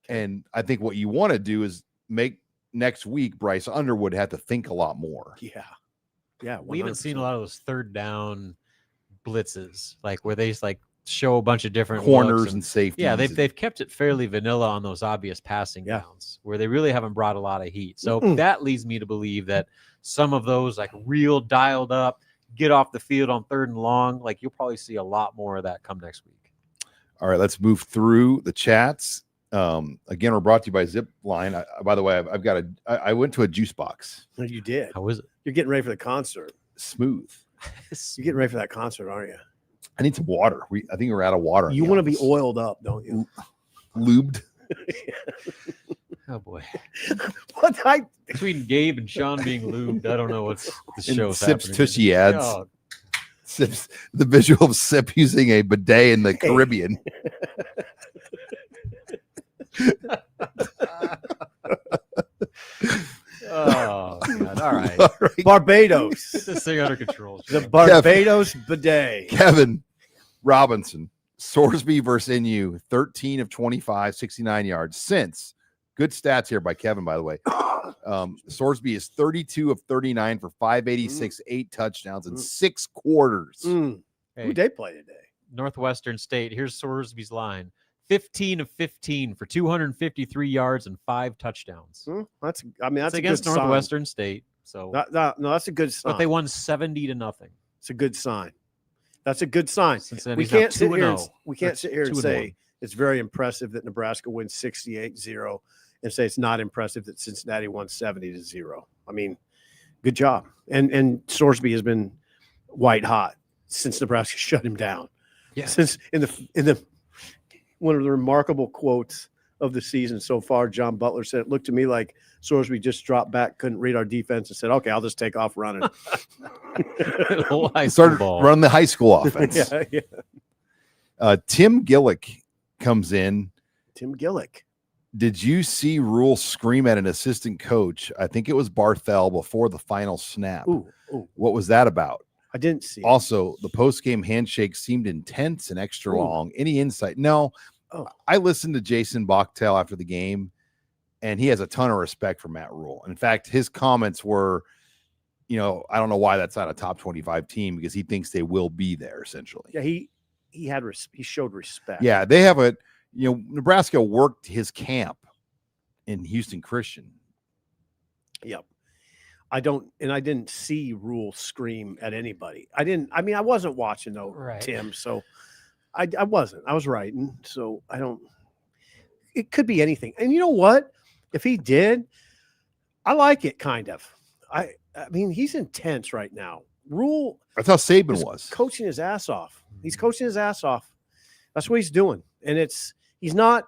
And I think what you want to do is make next week Bryce Underwood have to think a lot more. Yeah. Yeah. 100%. We haven't seen a lot of those third down blitzes, like where they just like show a bunch of different Corners looks and safeties. Yeah, they've kept it fairly vanilla on those obvious passing downs where they really haven't brought a lot of heat. So that leads me to believe that some of those like real dialed up, get off the field on 3rd and long, like you'll probably see a lot more of that come next week. All right, let's move through the chats. Again, we're brought to you by Zipline. By the way, I went to a juice box. No, you did. How is it? You're getting ready for the concert. Smooth. You're getting ready for that concert, aren't you? I need some water. I think we're out of water. You want to be oiled up, don't you? Lubed. Oh boy. What Between Gabe and Sean being lubed, I don't know what's the show's Sips happening. Tushy ads. Oh, Sips, the visual of Sip using a bidet in the Caribbean. oh God. All right. All right. Barbados. Get this thing under control. The Barbados bidet. Kevin Robinson, Sorsby versus NU, 13 of 25, 69 yards. Since good stats here by Kevin, by the way. Sorsby is 32 of 39 for 586, 8 touchdowns in 6 quarters. Hey, Who'd they play today? Northwestern State. Here's Sorsby's line. 15 of 15 for 253 yards and 5 touchdowns. That's It's a against good Northwestern State. So, sign. No, that's a good sign. but they won 70-0. It's a good sign. That's a good sign. Cincinnati's We now can't sit here. 2-0. We can't sit here and 2-1. say it's very impressive that Nebraska wins 68-0 and say it's not impressive that Cincinnati won 70-0. I mean, good job. And Sorsby has been white hot since Nebraska shut him down. Yeah. Since in the one of the remarkable quotes of the season so far, John Butler said, it looked to me like Sorsby just dropped back, couldn't read our defense, and said, okay, I'll just take off running. Started running the high school offense. yeah. Tim Gillick comes in. Tim Gillick. Did you see Rule scream at an assistant coach? I think it was Barthel before the final snap. Ooh. What was that about? I didn't see it. Also, the post-game handshake seemed intense and extra long. Any insight? No. I listened to Jason Bachtel after the game, and he has a ton of respect for Matt Rule. In fact, his comments were, I don't know why that's not a top 25 team because he thinks they will be there essentially. Yeah, he showed respect. Yeah, they have Nebraska worked his camp in Houston Christian. Yep. I didn't see Rule scream at anybody. I wasn't watching though, right. Tim. So I wasn't. I was writing. So it could be anything. And you know what? If he did, I like it kind of. I mean, he's intense right now. Rule. That's how Saban was. Coaching his ass off. He's coaching his ass off. That's what he's doing. And he's not,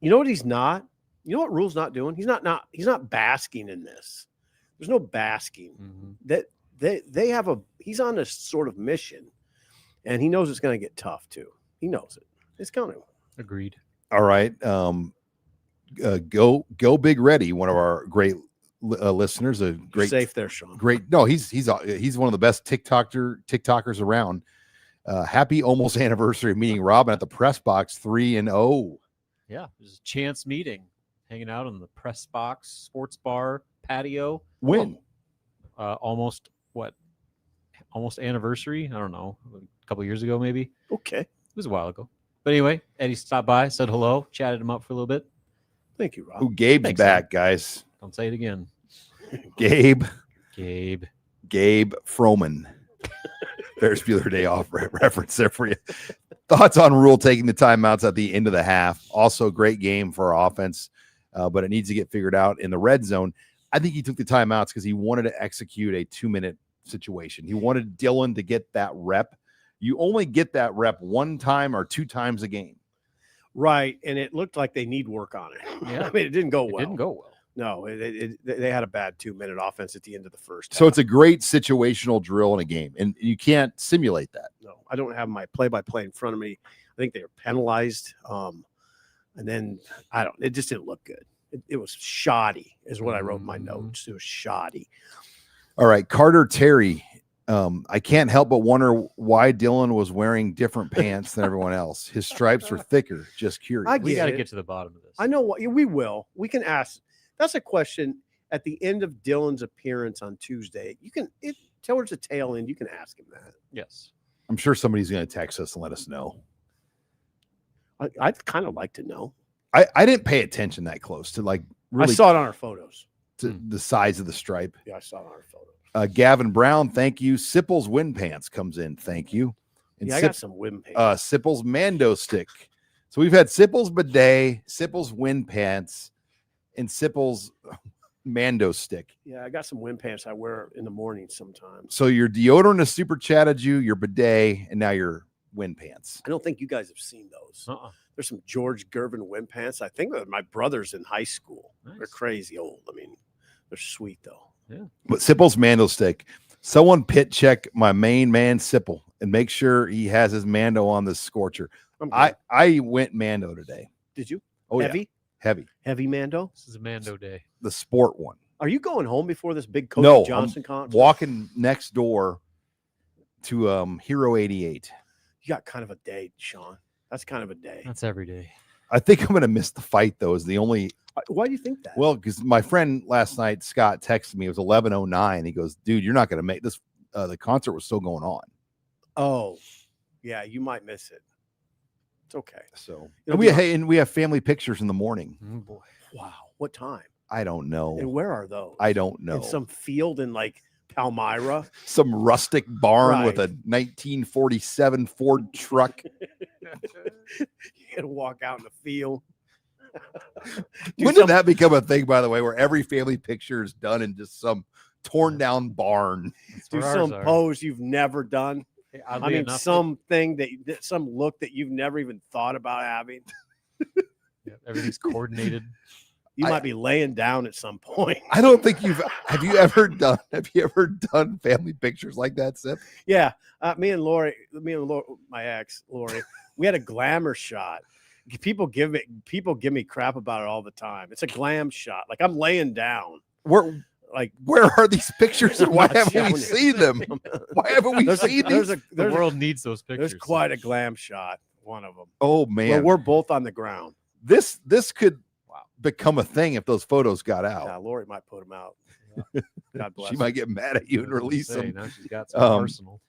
you know what he's not? You know what Rule's not doing? He's not basking in this. There's no basking. Mm-hmm. He's on this sort of mission, and he knows it's going to get tough too. He knows it. It's going to. Agreed. All right. Go Big Ready, one of our great listeners, a great safe there, Sean. Great. No, he's one of the best TikTokers around. Happy almost anniversary of meeting Robin at the press box 3-0. Yeah, it was a chance meeting, hanging out in the press box sports bar patio. When? Almost anniversary. I don't know, a couple years ago maybe. Okay, it was a while ago. But anyway, Eddie stopped by, said hello, chatted him up for a little bit. Thank you, Rob. Ooh, Gabe's Thanks, back, man. guys. Don't say it again. Gabe Froman. Ferris Bueller Day Off reference there for you. Thoughts on Rule taking the timeouts at the end of the half. Also, great game for our offense, but it needs to get figured out in the red zone. I think he took the timeouts because he wanted to execute a 2-minute situation. He wanted Dylan to get that rep. You only get that rep 1 time or 2 times a game. Right, and it looked like they need work on it. Yeah. I mean, it didn't go well. It didn't go well. No, they had a bad 2-minute offense at the end of the first half. So it's a great situational drill in a game, and you can't simulate that. No, I don't have my play-by-play in front of me. I think they were penalized. And then it just didn't look good. It was shoddy, is what I wrote in my notes. It was shoddy. All right, Carter Terry. I can't help but wonder why Dylan was wearing different pants than everyone else. His stripes were thicker. Just curious. We got to get to the bottom of this. I know what we will. We can ask. That's a question at the end of Dylan's appearance on Tuesday. You can towards the tail end. You can ask him that. Yes, I'm sure somebody's going to text us and let us know. I'd kind of like to know. I didn't pay attention that close to like. Really I saw it on our photos. To the size of the stripe. Yeah, I saw it on our photos. Gavin Brown, thank you. Sipple's wind pants comes in. Thank you. And I got some wind pants. Sipple's Mando stick. So we've had Sipple's bidet, Sipple's wind pants, and Sipple's Mando stick. Yeah, I got some wind pants I wear in the morning sometimes. So your deodorant has super chatted you, your bidet, and now your wind pants. I don't think you guys have seen those. There's some George Gervin wind pants. I think they're my brothers in high school. Nice. They're crazy old. I mean, they're sweet though. Yeah. But Sipple's Mando stick. Someone pit check my main man Sipple and make sure he has his Mando on the scorcher. I went Mando today. Did you? Oh, heavy? Yeah. Heavy Mando? This is a Mando day. The sport one. Are you going home before this big Kobe Johnson concert? Walking next door to Hero 88. You got kind of a day, Sean. That's kind of a day. That's every day. I think I'm going to miss the fight, though, is the only. Why do you think that? Well, because my friend last night, Scott, texted me. It was 11:09. He goes, dude, you're not going to make this. The concert was still going on. Oh, yeah, you might miss it. It's okay. So we have family pictures in the morning. Oh, boy. Wow. What time? I don't know. And where are those? I don't know. In some field in like Palmyra? Some rustic barn with a 1947 Ford truck. You gotta walk out in the field. When did that become a thing, by the way, where every family picture is done in just some torn down barn? Do some pose you've never done. I mean, something some look that you've never even thought about having. Yeah, everything's coordinated. You might be laying down at some point. I don't think have you ever done family pictures like that, Sip? Yeah. Me and Lori, my ex, Lori, we had a glamour shot. People give me crap about it all the time. It's a glam shot. Like I'm laying down. Where are these pictures and why haven't we seen them? Why haven't we seen these? The world needs those pictures. There's quite a glam shot. One of them. Oh man. Well, we're both on the ground. This could become a thing if those photos got out. Yeah, Lori might put them out. Yeah. God bless. She might get mad at you and release them. Now she's got some arsenal.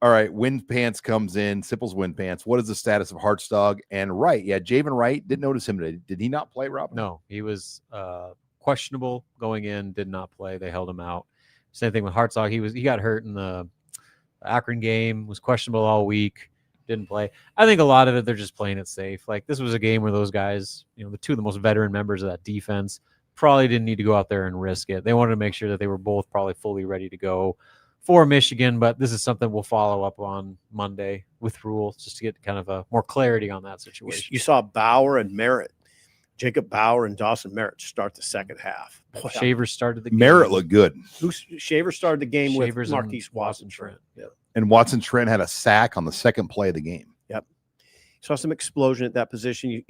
All right, Wind Pants comes in. Sipple's Wind Pants. What is the status of Hartsdog and Wright? Yeah, Javen Wright, didn't notice him today. Did he not play, Rob? No, he was questionable going in, did not play. They held him out. Same thing with Hartsdog. He got hurt in the Akron game, was questionable all week, didn't play. I think a lot of it, they're just playing it safe. Like this was a game where those guys, the two of the most veteran members of that defense, probably didn't need to go out there and risk it. They wanted to make sure that they were both probably fully ready to go for Michigan, but this is something we'll follow up on Monday with Rule just to get kind of a more clarity on that situation. You saw Bauer and Merritt, Jacob Bauer and Dawson Merritt start the second half. Boy, Shaver started the game. Merritt looked good. Shaver started the game Shavers with Marquise Watson Trent. Yep. And Watson Trent had a sack on the second play of the game. Yep. Saw some explosion at that position.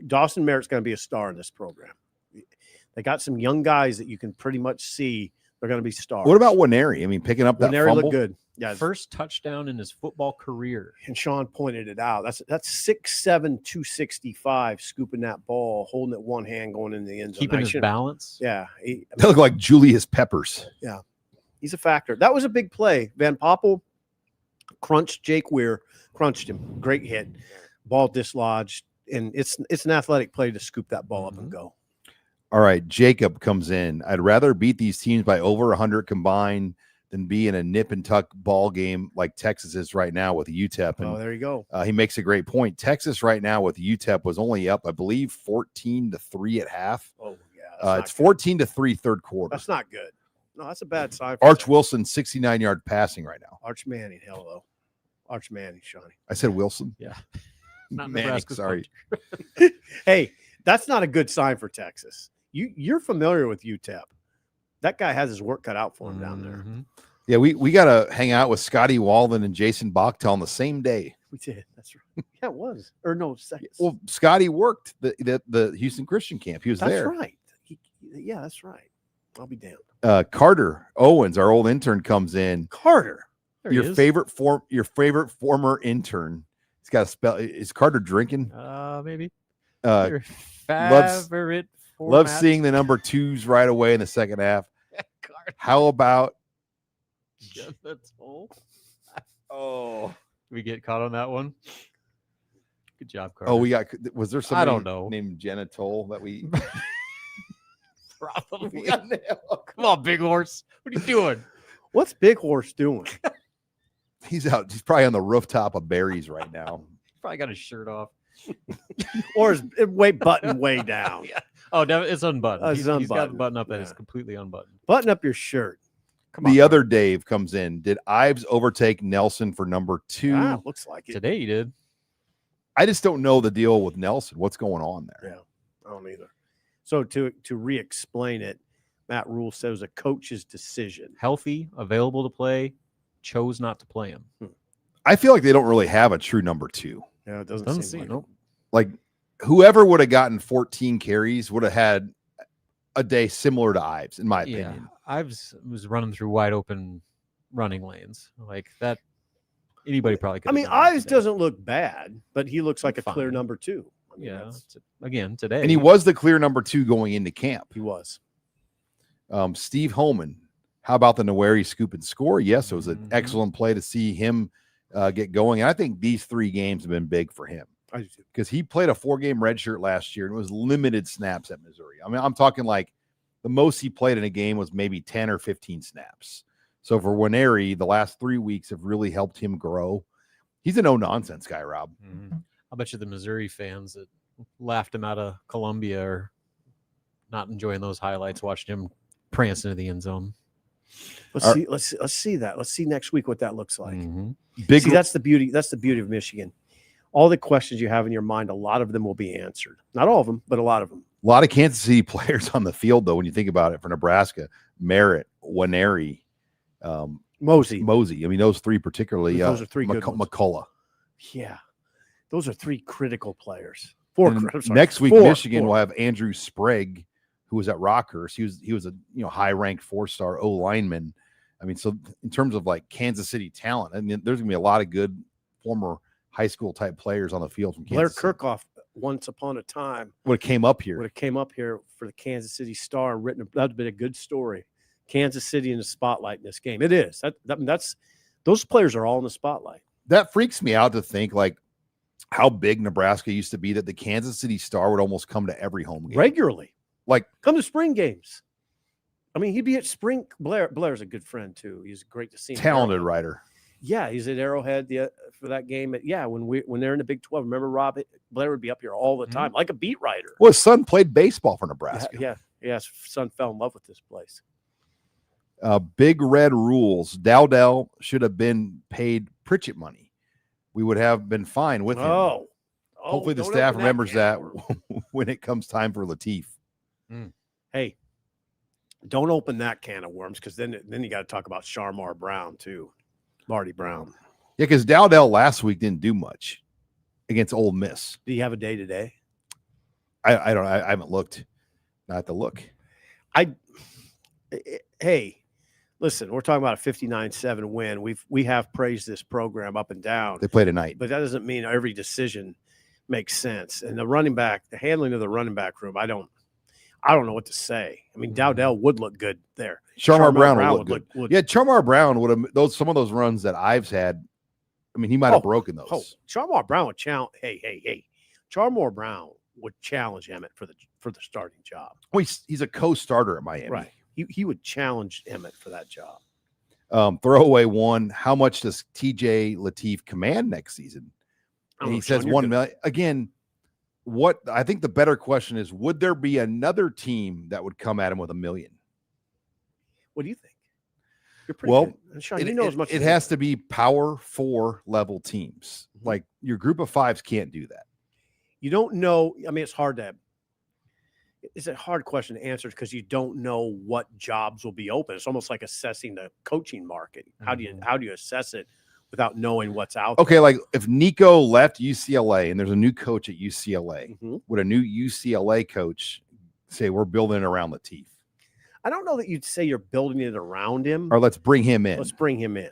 Dawson Merritt's going to be a star in this program. They got some young guys that you can pretty much see they're going to be stars. What about Waneri? I mean, picking up that fumble? Looked good. Yeah, first touchdown in his football career. And Sean pointed it out. That's 6'7", 265, scooping that ball, holding it one hand, going in the end zone. Keeping his balance. Yeah. They look like Julius Peppers. Yeah. He's a factor. That was a big play. Van Poppel crunched Jake Weir, crunched him. Great hit. Ball dislodged. And it's an athletic play to scoop that ball up and go. All right, Jacob comes in. I'd rather beat these teams by over 100 combined than be in a nip and tuck ball game like Texas is right now with UTEP. And, there you go. He makes a great point. Texas right now with UTEP was only up, I believe, 14-3 at half. Oh, yeah. It's 14-3 third quarter. That's not good. No, that's a bad sign. Arch Wilson, 69-yard passing right now. Arch Manning, hello. Arch Manning, Shawnee. I said Wilson. Yeah. Not Manning, Nebraska. Sorry. Hey, that's not a good sign for Texas. You're familiar with UTEP. That guy has his work cut out for him down there. Yeah, we got to hang out with Scotty Walden and Jason Bachtel on the same day. We did. That's right. Yeah, it was. Or no, second. Well, Scotty worked the Houston Christian camp. He was That's there. right. Yeah, that's right. I'll be damned. Carter Owens, our old intern, comes in. Carter, Your favorite former intern. He's got a spell. Is Carter drinking? Maybe. Your favorite loves seeing the number 2s right away in the second half. How about Genital? Oh, we get caught on that one. Good job, Carter. Oh, was there somebody I don't know named Genital that we probably come on, Big Horse. What are you doing? What's Big Horse doing? He's out. He's probably on the rooftop of Barry's right now. He's probably got his shirt off. Or his button way down. Yeah. Oh, it's unbuttoned. He's got the button up that is completely unbuttoned. Button up your shirt. The other Dave comes in. Did Ives overtake Nelson for number 2? Looks like it. Today he did. I just don't know the deal with Nelson. What's going on there? Yeah, I don't either. So to re-explain it, Matt Rule says it was a coach's decision. Healthy, available to play, chose not to play him. I feel like they don't really have a true number 2. Yeah, it doesn't seem nope. Like whoever would have gotten 14 carries would have had a day similar to Ives, in my opinion. Ives was running through wide open running lanes like that. Anybody probably could. I mean, Ives doesn't look bad, but he looks like a clear number 2. I mean, again today, and he was the clear number 2 going into camp. He was. Steve Holman, how about the Noweri scoop and score? Yes, it was an excellent play to see him get going. And I think these 3 games have been big for him because he played a 4-game redshirt last year and it was limited snaps at Missouri. I mean, I'm talking like the most he played in a game was maybe 10 or 15 snaps. So for Noweri, the last 3 weeks have really helped him grow. He's a no-nonsense guy, Rob. I'll bet you the Missouri fans that laughed him out of Columbia are not enjoying those highlights, watching him prance into the end zone. Let's see that. Let's see next week what that looks like. Big. See, that's the beauty. That's the beauty of Michigan. All the questions you have in your mind, a lot of them will be answered. Not all of them, but a lot of them. A lot of Kansas City players on the field, though, when you think about it, for Nebraska: Merritt, Nwaneri, Mosey. I mean, those 3 particularly. Those are 3 good ones. McCullough. Yeah, those are 3 critical players. 4. Next week, Michigan will have Andrew Sprague, who was at Rockhurst. He was a high-ranked 4-star O lineman. I mean, so in terms of like Kansas City talent, I mean, there's gonna be a lot of good former high school type players on the field from Kansas Blair Kirchhoff, once upon a time, would have came up here for the Kansas City Star. That would have been a good story. Kansas City in the spotlight in this game. It is. That's those players are all in the spotlight. That freaks me out to think like how big Nebraska used to be that the Kansas City Star would almost come to every home game regularly. Like come to spring games. I mean, he'd be at spring. Blair's a good friend too. He's great to see. Talented writer. Yeah, he's at Arrowhead for that game. When they're in the Big 12, remember Rob? Blair would be up here all the time, like a beat writer. Well, his son played baseball for Nebraska. Yeah. His son fell in love with this place. Big Red rules. Dowdell should have been paid Pritchett money. We would have been fine with him. Hopefully the staff remembers that when it comes time for Latif. Hey, don't open that can of worms because then you got to talk about Sharmar Brown too. Marty Brown. Yeah, because Dowdell last week didn't do much against Ole Miss. Do you have a day today? I don't. I haven't looked. I have to look. Hey, listen, we're talking about a 59-7 win. We have praised this program up and down. They play tonight, but that doesn't mean every decision makes sense. And the handling of the running back room, I don't know what to say. I mean, Dowdell would look good there. Sharmar Brown would look good. Yeah, Sharmar Brown would have some of those runs that Ives had. I mean, he might have broken those. Sharmar Brown would challenge. Hey. Sharmar Brown would challenge Emmett for the starting job. Well, he's a co-starter at Miami. Right. He would challenge Emmett for that job. Throwaway one. How much does TJ Latif command next season? And he says $1 million. Again, what I think the better question is, would there be another team that would come at him with $1 million? What do you think? You're pretty good. Sean, you know as much. It has to be Power 4 level teams. Like your group of fives can't do that. You don't know. I mean, it's a hard question to answer because you don't know what jobs will be open. It's almost like assessing the coaching market. How do you assess it without knowing what's out Okay, like if Nico left UCLA and there's a new coach at UCLA, there. would a new UCLA coach say we're building it around Latif? I don't know that you'd say you're building it around him. Or let's bring him in. Let's bring him in.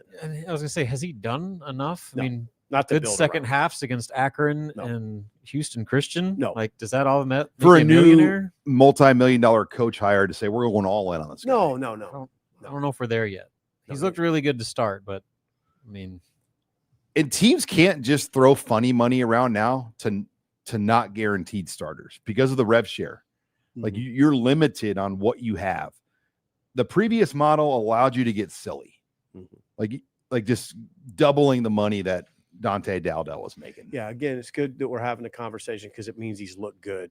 I was gonna say, has he done enough? No, I mean, Not to good build second around. halves against Akron No. and Houston Christian. No. Like, does that all make For a you new millionaire? multi-million-dollar coach hire to say we're going all in on this guy. No. I don't know if we're there yet. No, He's looked really good to start, but I mean, And teams can't just throw funny money around now to not guaranteed starters because of the rev share. Like Mhm. you're limited on what you have. The previous model allowed you to get silly, Mhm. like just doubling the money that Dante Dowdell was making. Yeah, again, it's good that we're having a conversation because it means he's looked good,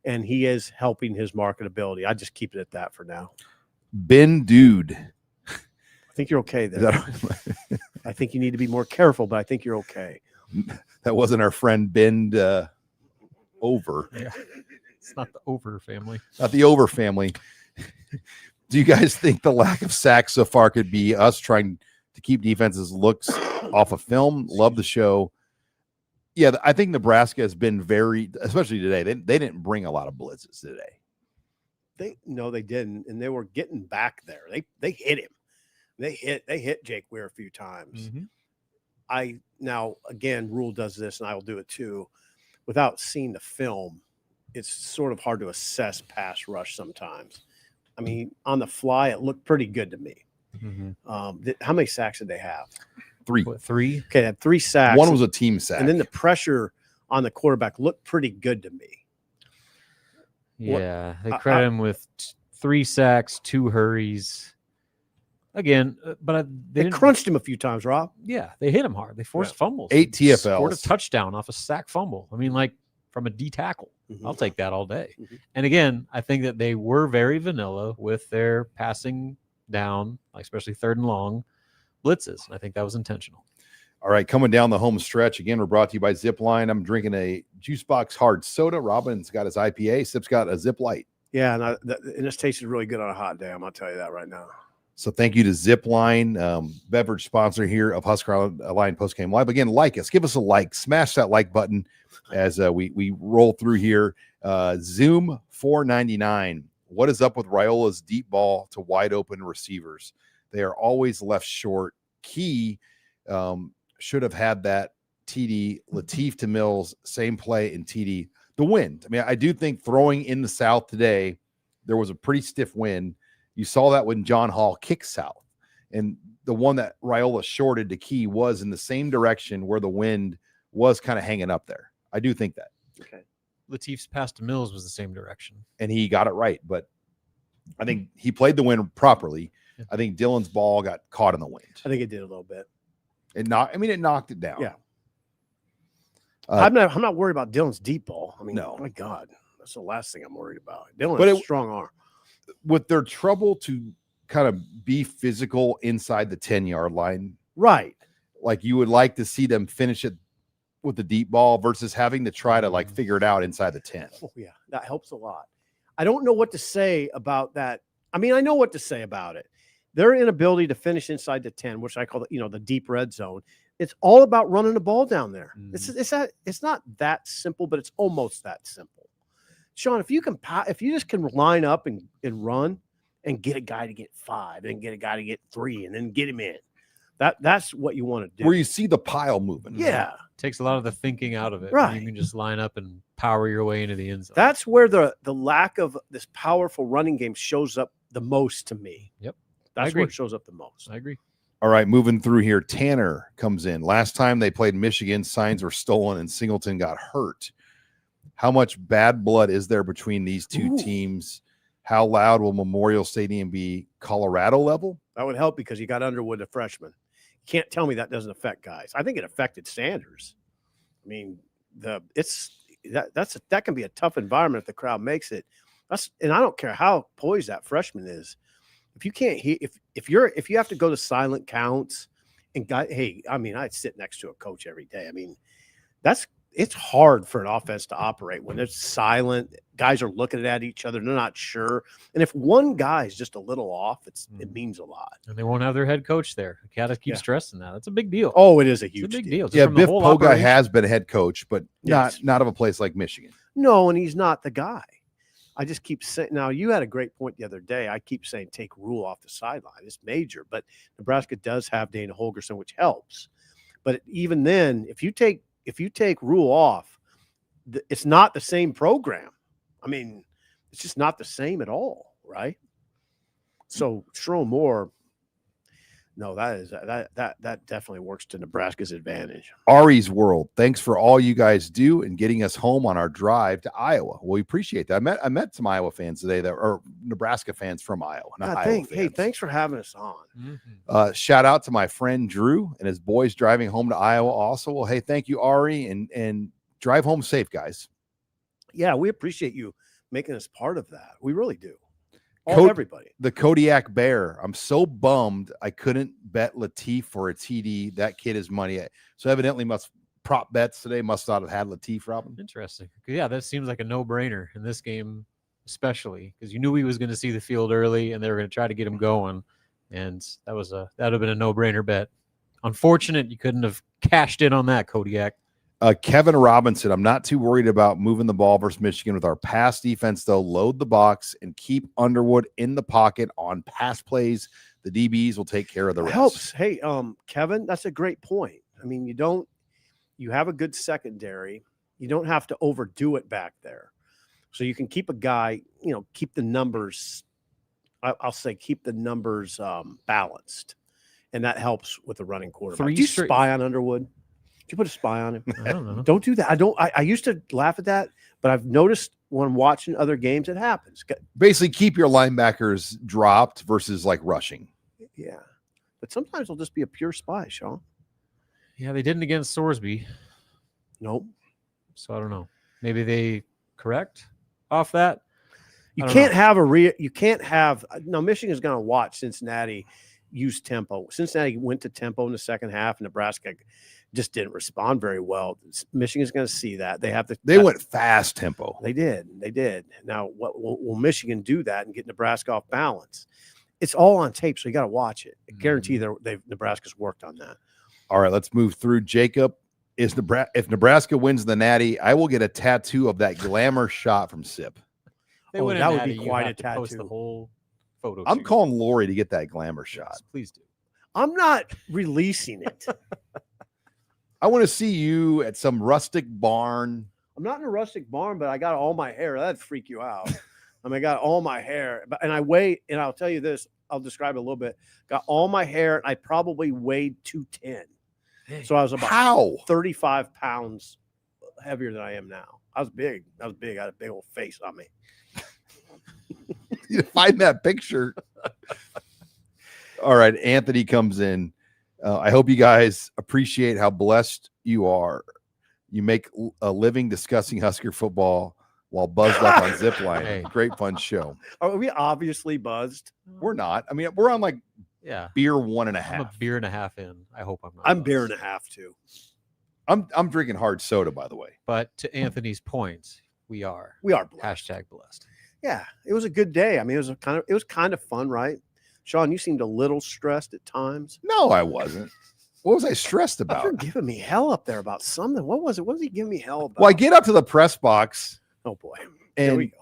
and he is helping his marketability. I just keep it at that for now. Ben Dude. I think you're okay Is there. that, I think you need to be more careful, but I think you're okay. that wasn't our friend Ben Over, it's not the Over family. not the Over family. Do you guys think the lack of sacks so far could be us trying to keep defenses looks off of film? Love the show. Yeah, I think Nebraska has been very, especially today. They didn't bring a lot of blitzes today. They didn't, and they were getting back there. They hit him. They hit Jake Weir a few times. Mm-hmm. Now again, Rule does this, and I will do it too. Without seeing the film, it's sort of hard to assess pass rush sometimes. I mean, on the fly, it looked pretty good to me. Mm-hmm. How many sacks did they have? 3. What, 3? Okay, they had 3 sacks. One was a team sack. and then the pressure on the quarterback looked pretty good to me. Yeah, they credit him with 3 sacks, 2 hurries. Again, but They didn't crunched him a few times, Rob. Yeah, they hit him hard. They forced fumbles. 8 They scored a TFLs. touchdown off a sack fumble. I mean, like from a D tackle. Mhm. I'll take that all day. Mhm. And again, I think that they were very vanilla with their passing down, like especially 3rd and long blitzes. And I think that was intentional. All right, coming down the home stretch. Again, we're brought to you by Zipline. I'm drinking a Juice Box hard soda. Robin's got his IPA. Sip's got a Zip Light. Yeah, and this tasted really good on a hot day. I'm gonna tell you that right now. So thank you to Zipline, beverage sponsor here of HuskerOnline Postgame Live. Again, like us. Give us a like. Smash that like button as we roll through here. Zoom 499. What is up with Raiola's deep ball to wide open receivers? They are always left short. Key should have had that TD. Latif to Mills, same play in TD. The wind. I mean, I do think throwing in the South today, there was a pretty stiff wind. You saw that when John Hall kicked south, and the one that Raiola shorted to Key was in the same direction where the wind was kind of hanging up there. I do think that. Okay. Latif's pass to Mills was the same direction. And he got it right, but I think he played the wind properly. Yeah. I think Dylan's ball got caught in the wind. I think it did a little bit. It knocked it down. Yeah. Uh, I'm not worried about Dylan's deep ball. I mean, No. my God, that's the last thing I'm worried about. Dylan But has a it- strong arm. with their trouble to kind of be physical inside the 10-yard line, Right. like you would like to see them finish it with the deep ball versus having to try to like figure it out inside the 10. Oh, yeah, that helps a lot. I don't know what to say about that. I mean, I know what to say about it. Their inability to finish inside the 10, which I call the deep red zone. It's all about running the ball down there. It's not that simple, but it's almost that simple. Sean, if you just can line up and run and get a guy to get 5 and get a guy to get 3 and then get him in, that's what you want to do. Where you see the pile moving. Yeah. Takes a lot of the thinking out of it. Right. You can just line up and power your way into the end zone. That's where the lack of this powerful running game shows up the most to me. Yep. That's agree. where it shows up the most. I agree. All right, moving through here. Tanner comes in. Last time they played Michigan, signs were stolen and Singleton got hurt. How much bad blood is there between these two teams? How loud will Memorial Stadium be? Colorado level? That would help because you got Underwood, a freshman. You can't tell me that doesn't affect guys. I think it affected Sanders. I mean, that can be a tough environment if the crowd makes it. And I don't care how poised that freshman is. If you can't hear, if you have to go to silent counts and I'd sit next to a coach every day. I mean, that's it's hard for an offense to operate when it's silent. Guys are looking at each other. They're not sure. And if one guy is just a little off, it means a lot. And they won't have their head coach there. Got to keep stressing that. That's a big deal. Oh, it is a It's huge a big deal. Just Yeah, from the Biff whole Poga operation. has been head coach, but Yes. not of a place like Michigan. No, and he's not the guy. I just keep saying, now you had a great point the other day. I keep saying take Rule off the sideline. It's major, but Nebraska does have Dana Holgerson, which helps. But even then, if you take Rule off, it's not the same program. I mean, it's just not the same at all, right? So Sherrone Moore, no, that definitely works to Nebraska's advantage. Ari's World, thanks for all you guys do and getting us home on our drive to Iowa. Well, we appreciate that. I met some Iowa fans today that are Nebraska fans from Iowa. Hey, thanks for having us on. Shout out to my friend Drew and his boys driving home to Iowa also. Well, hey, thank you, Ari, and drive home safe, guys. Yeah, we appreciate you making us part of that. We really do. Everybody. The Kodiak Bear. I'm so bummed I couldn't bet Latif for a TD. That kid is money. So evidently prop bets today must not have had Latif, Robin. Interesting. Yeah, that seems like a no-brainer in this game, especially because you knew he was going to see the field early and they were going to try to get him going. And that would have been a no-brainer bet. Unfortunate you couldn't have cashed in on that, Kodiak. Kevin Robinson, I'm not too worried about moving the ball versus Michigan with our pass defense, though. Load the box and keep Underwood in the pocket on pass plays. The DBs will take care of the rest. Helps. Hey, Kevin, that's a great point. I mean, you have a good secondary. You don't have to overdo it back there. So you can keep a guy, keep the numbers. I'll say keep the numbers balanced. And that helps with the running quarterback. Did you spy on Underwood? You put a spy on him. I don't know. Don't do that. I used to laugh at that, but I've noticed when watching other games, it happens. Basically, keep your linebackers dropped versus like rushing. Yeah. But sometimes it'll just be a pure spy, Sean. Yeah, they didn't against Sorsby. Nope. So I don't know. Maybe they correct off that. You can't have Michigan's going to watch Cincinnati use tempo. Cincinnati went to tempo in the second half. Nebraska just didn't respond very well. Michigan's going to see that. They went fast tempo. They did. Now, will Michigan do that and get Nebraska off balance? It's all on tape, so you got to watch it. I guarantee Nebraska's worked on that. All right, let's move through. Jacob, if Nebraska wins the Natty, I will get a tattoo of that glamour shot from Sip. That would be quite a tattoo. Post the whole photo. I'm calling Lori to get that glamour shot. Yes, please do. I'm not releasing it. I want to see you at some rustic barn. I'm not in a rustic barn, but I got all my hair. That'd freak you out. I got all my hair, and I weigh, and I'll tell you this, I'll describe it a little bit. Got all my hair, and I probably weighed 210. Hey, so I was about 35 pounds heavier than I am now. I was big. I had a big old face on me. You find that picture. All right, Anthony comes in. I hope you guys appreciate how blessed you are. You make a living discussing Husker football while buzzed up on Zipline. Hey. Great fun show. Are we obviously buzzed? We're not. I mean, we're on beer 1.5. I'm a beer and a half in. I hope I'm not. I'm beer and a half too. I'm drinking hard soda, by the way. But to Anthony's point, we are blessed. #blessed. Yeah, it was a good day. I mean, it was kind of fun, right? Sean, you seemed a little stressed at times. No, I wasn't. What was I stressed about? You're giving me hell up there about something. What was it? What was he giving me hell about? Well, I get up to the press box. Oh, boy. And we go.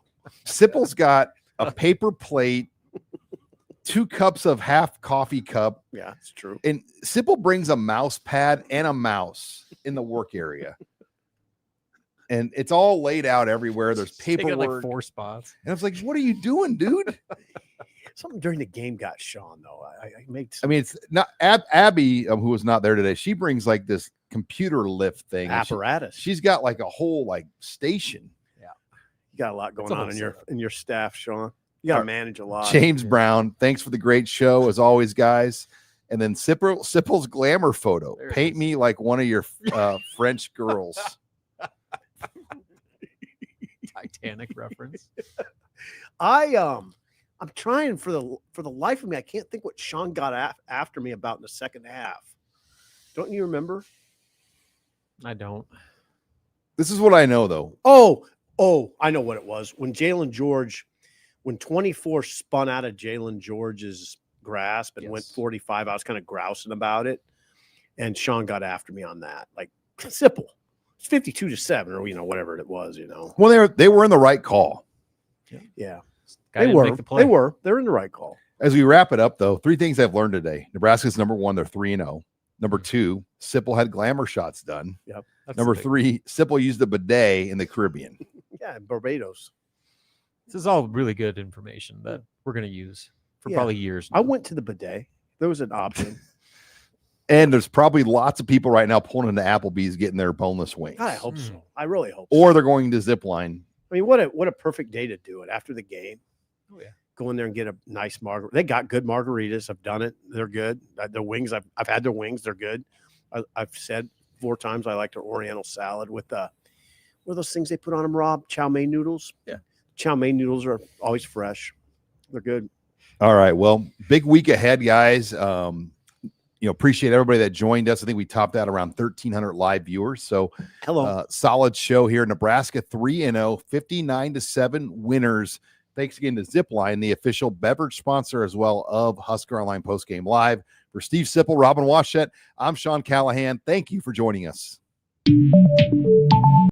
Sipple's got a paper plate, 2 cups of half coffee cup. Yeah, it's true. And Sipple brings a mouse pad and a mouse in the work area. And it's all laid out everywhere. There's paperwork. They got like 4 spots. And I was like, what are you doing, dude? Something during the game got Sean, though. I mean, it's not Abby, who was not there today. She brings like this computer lift thing. Apparatus. She's got like a whole station. Yeah. You got a lot going on in your staff, Sean. You got to manage a lot. James Brown, thanks for the great show, as always, guys. And then Sipple's glamour photo. Paint me like one of your French girls. Titanic reference. I'm trying for the life of me. I can't think what Sean got after me about in the second half. Don't you remember? I don't. This is what I know, though. Oh, I know what it was. When 24 spun out of Jalen George's grasp and went 45, I was kind of grousing about it. And Sean got after me on that. Like, simple. It's 52-7 or, whatever it was, Well, they were in the right call. Yeah. Guy didn't make the play. They're in the right call. As we wrap it up, though, 3 things I've learned today. Nebraska's number 1. They're 3-0. Number 2, Sipple had glamour shots done. Yep. Number 3, Sipple used a bidet in the Caribbean. Yeah, Barbados. This is all really good information that we're going to use for probably years. I went to the bidet. There was an option. And there's probably lots of people right now pulling into Applebee's getting their boneless wings. I hope so. I really hope so. Or they're going to Zipline. I mean, what a perfect day to do it after the game. Oh, yeah. Go in there and get a nice margarita. They got good margaritas. I've done it. They're good. The wings, I've had their wings. They're good. I've said 4 times I like their Oriental salad with what are those things they put on them, Rob? Chow mein noodles. Yeah. Chow mein noodles are always fresh. They're good. All right. Well, big week ahead, guys. Appreciate everybody that joined us. I think we topped out around 1,300 live viewers. So hello, solid show here. Nebraska 3-0, 59-7 winners. Thanks again to Zipline, the official beverage sponsor as well of Husker Online Postgame Live. For Steve Sipple, Robin Washett, I'm Sean Callahan. Thank you for joining us.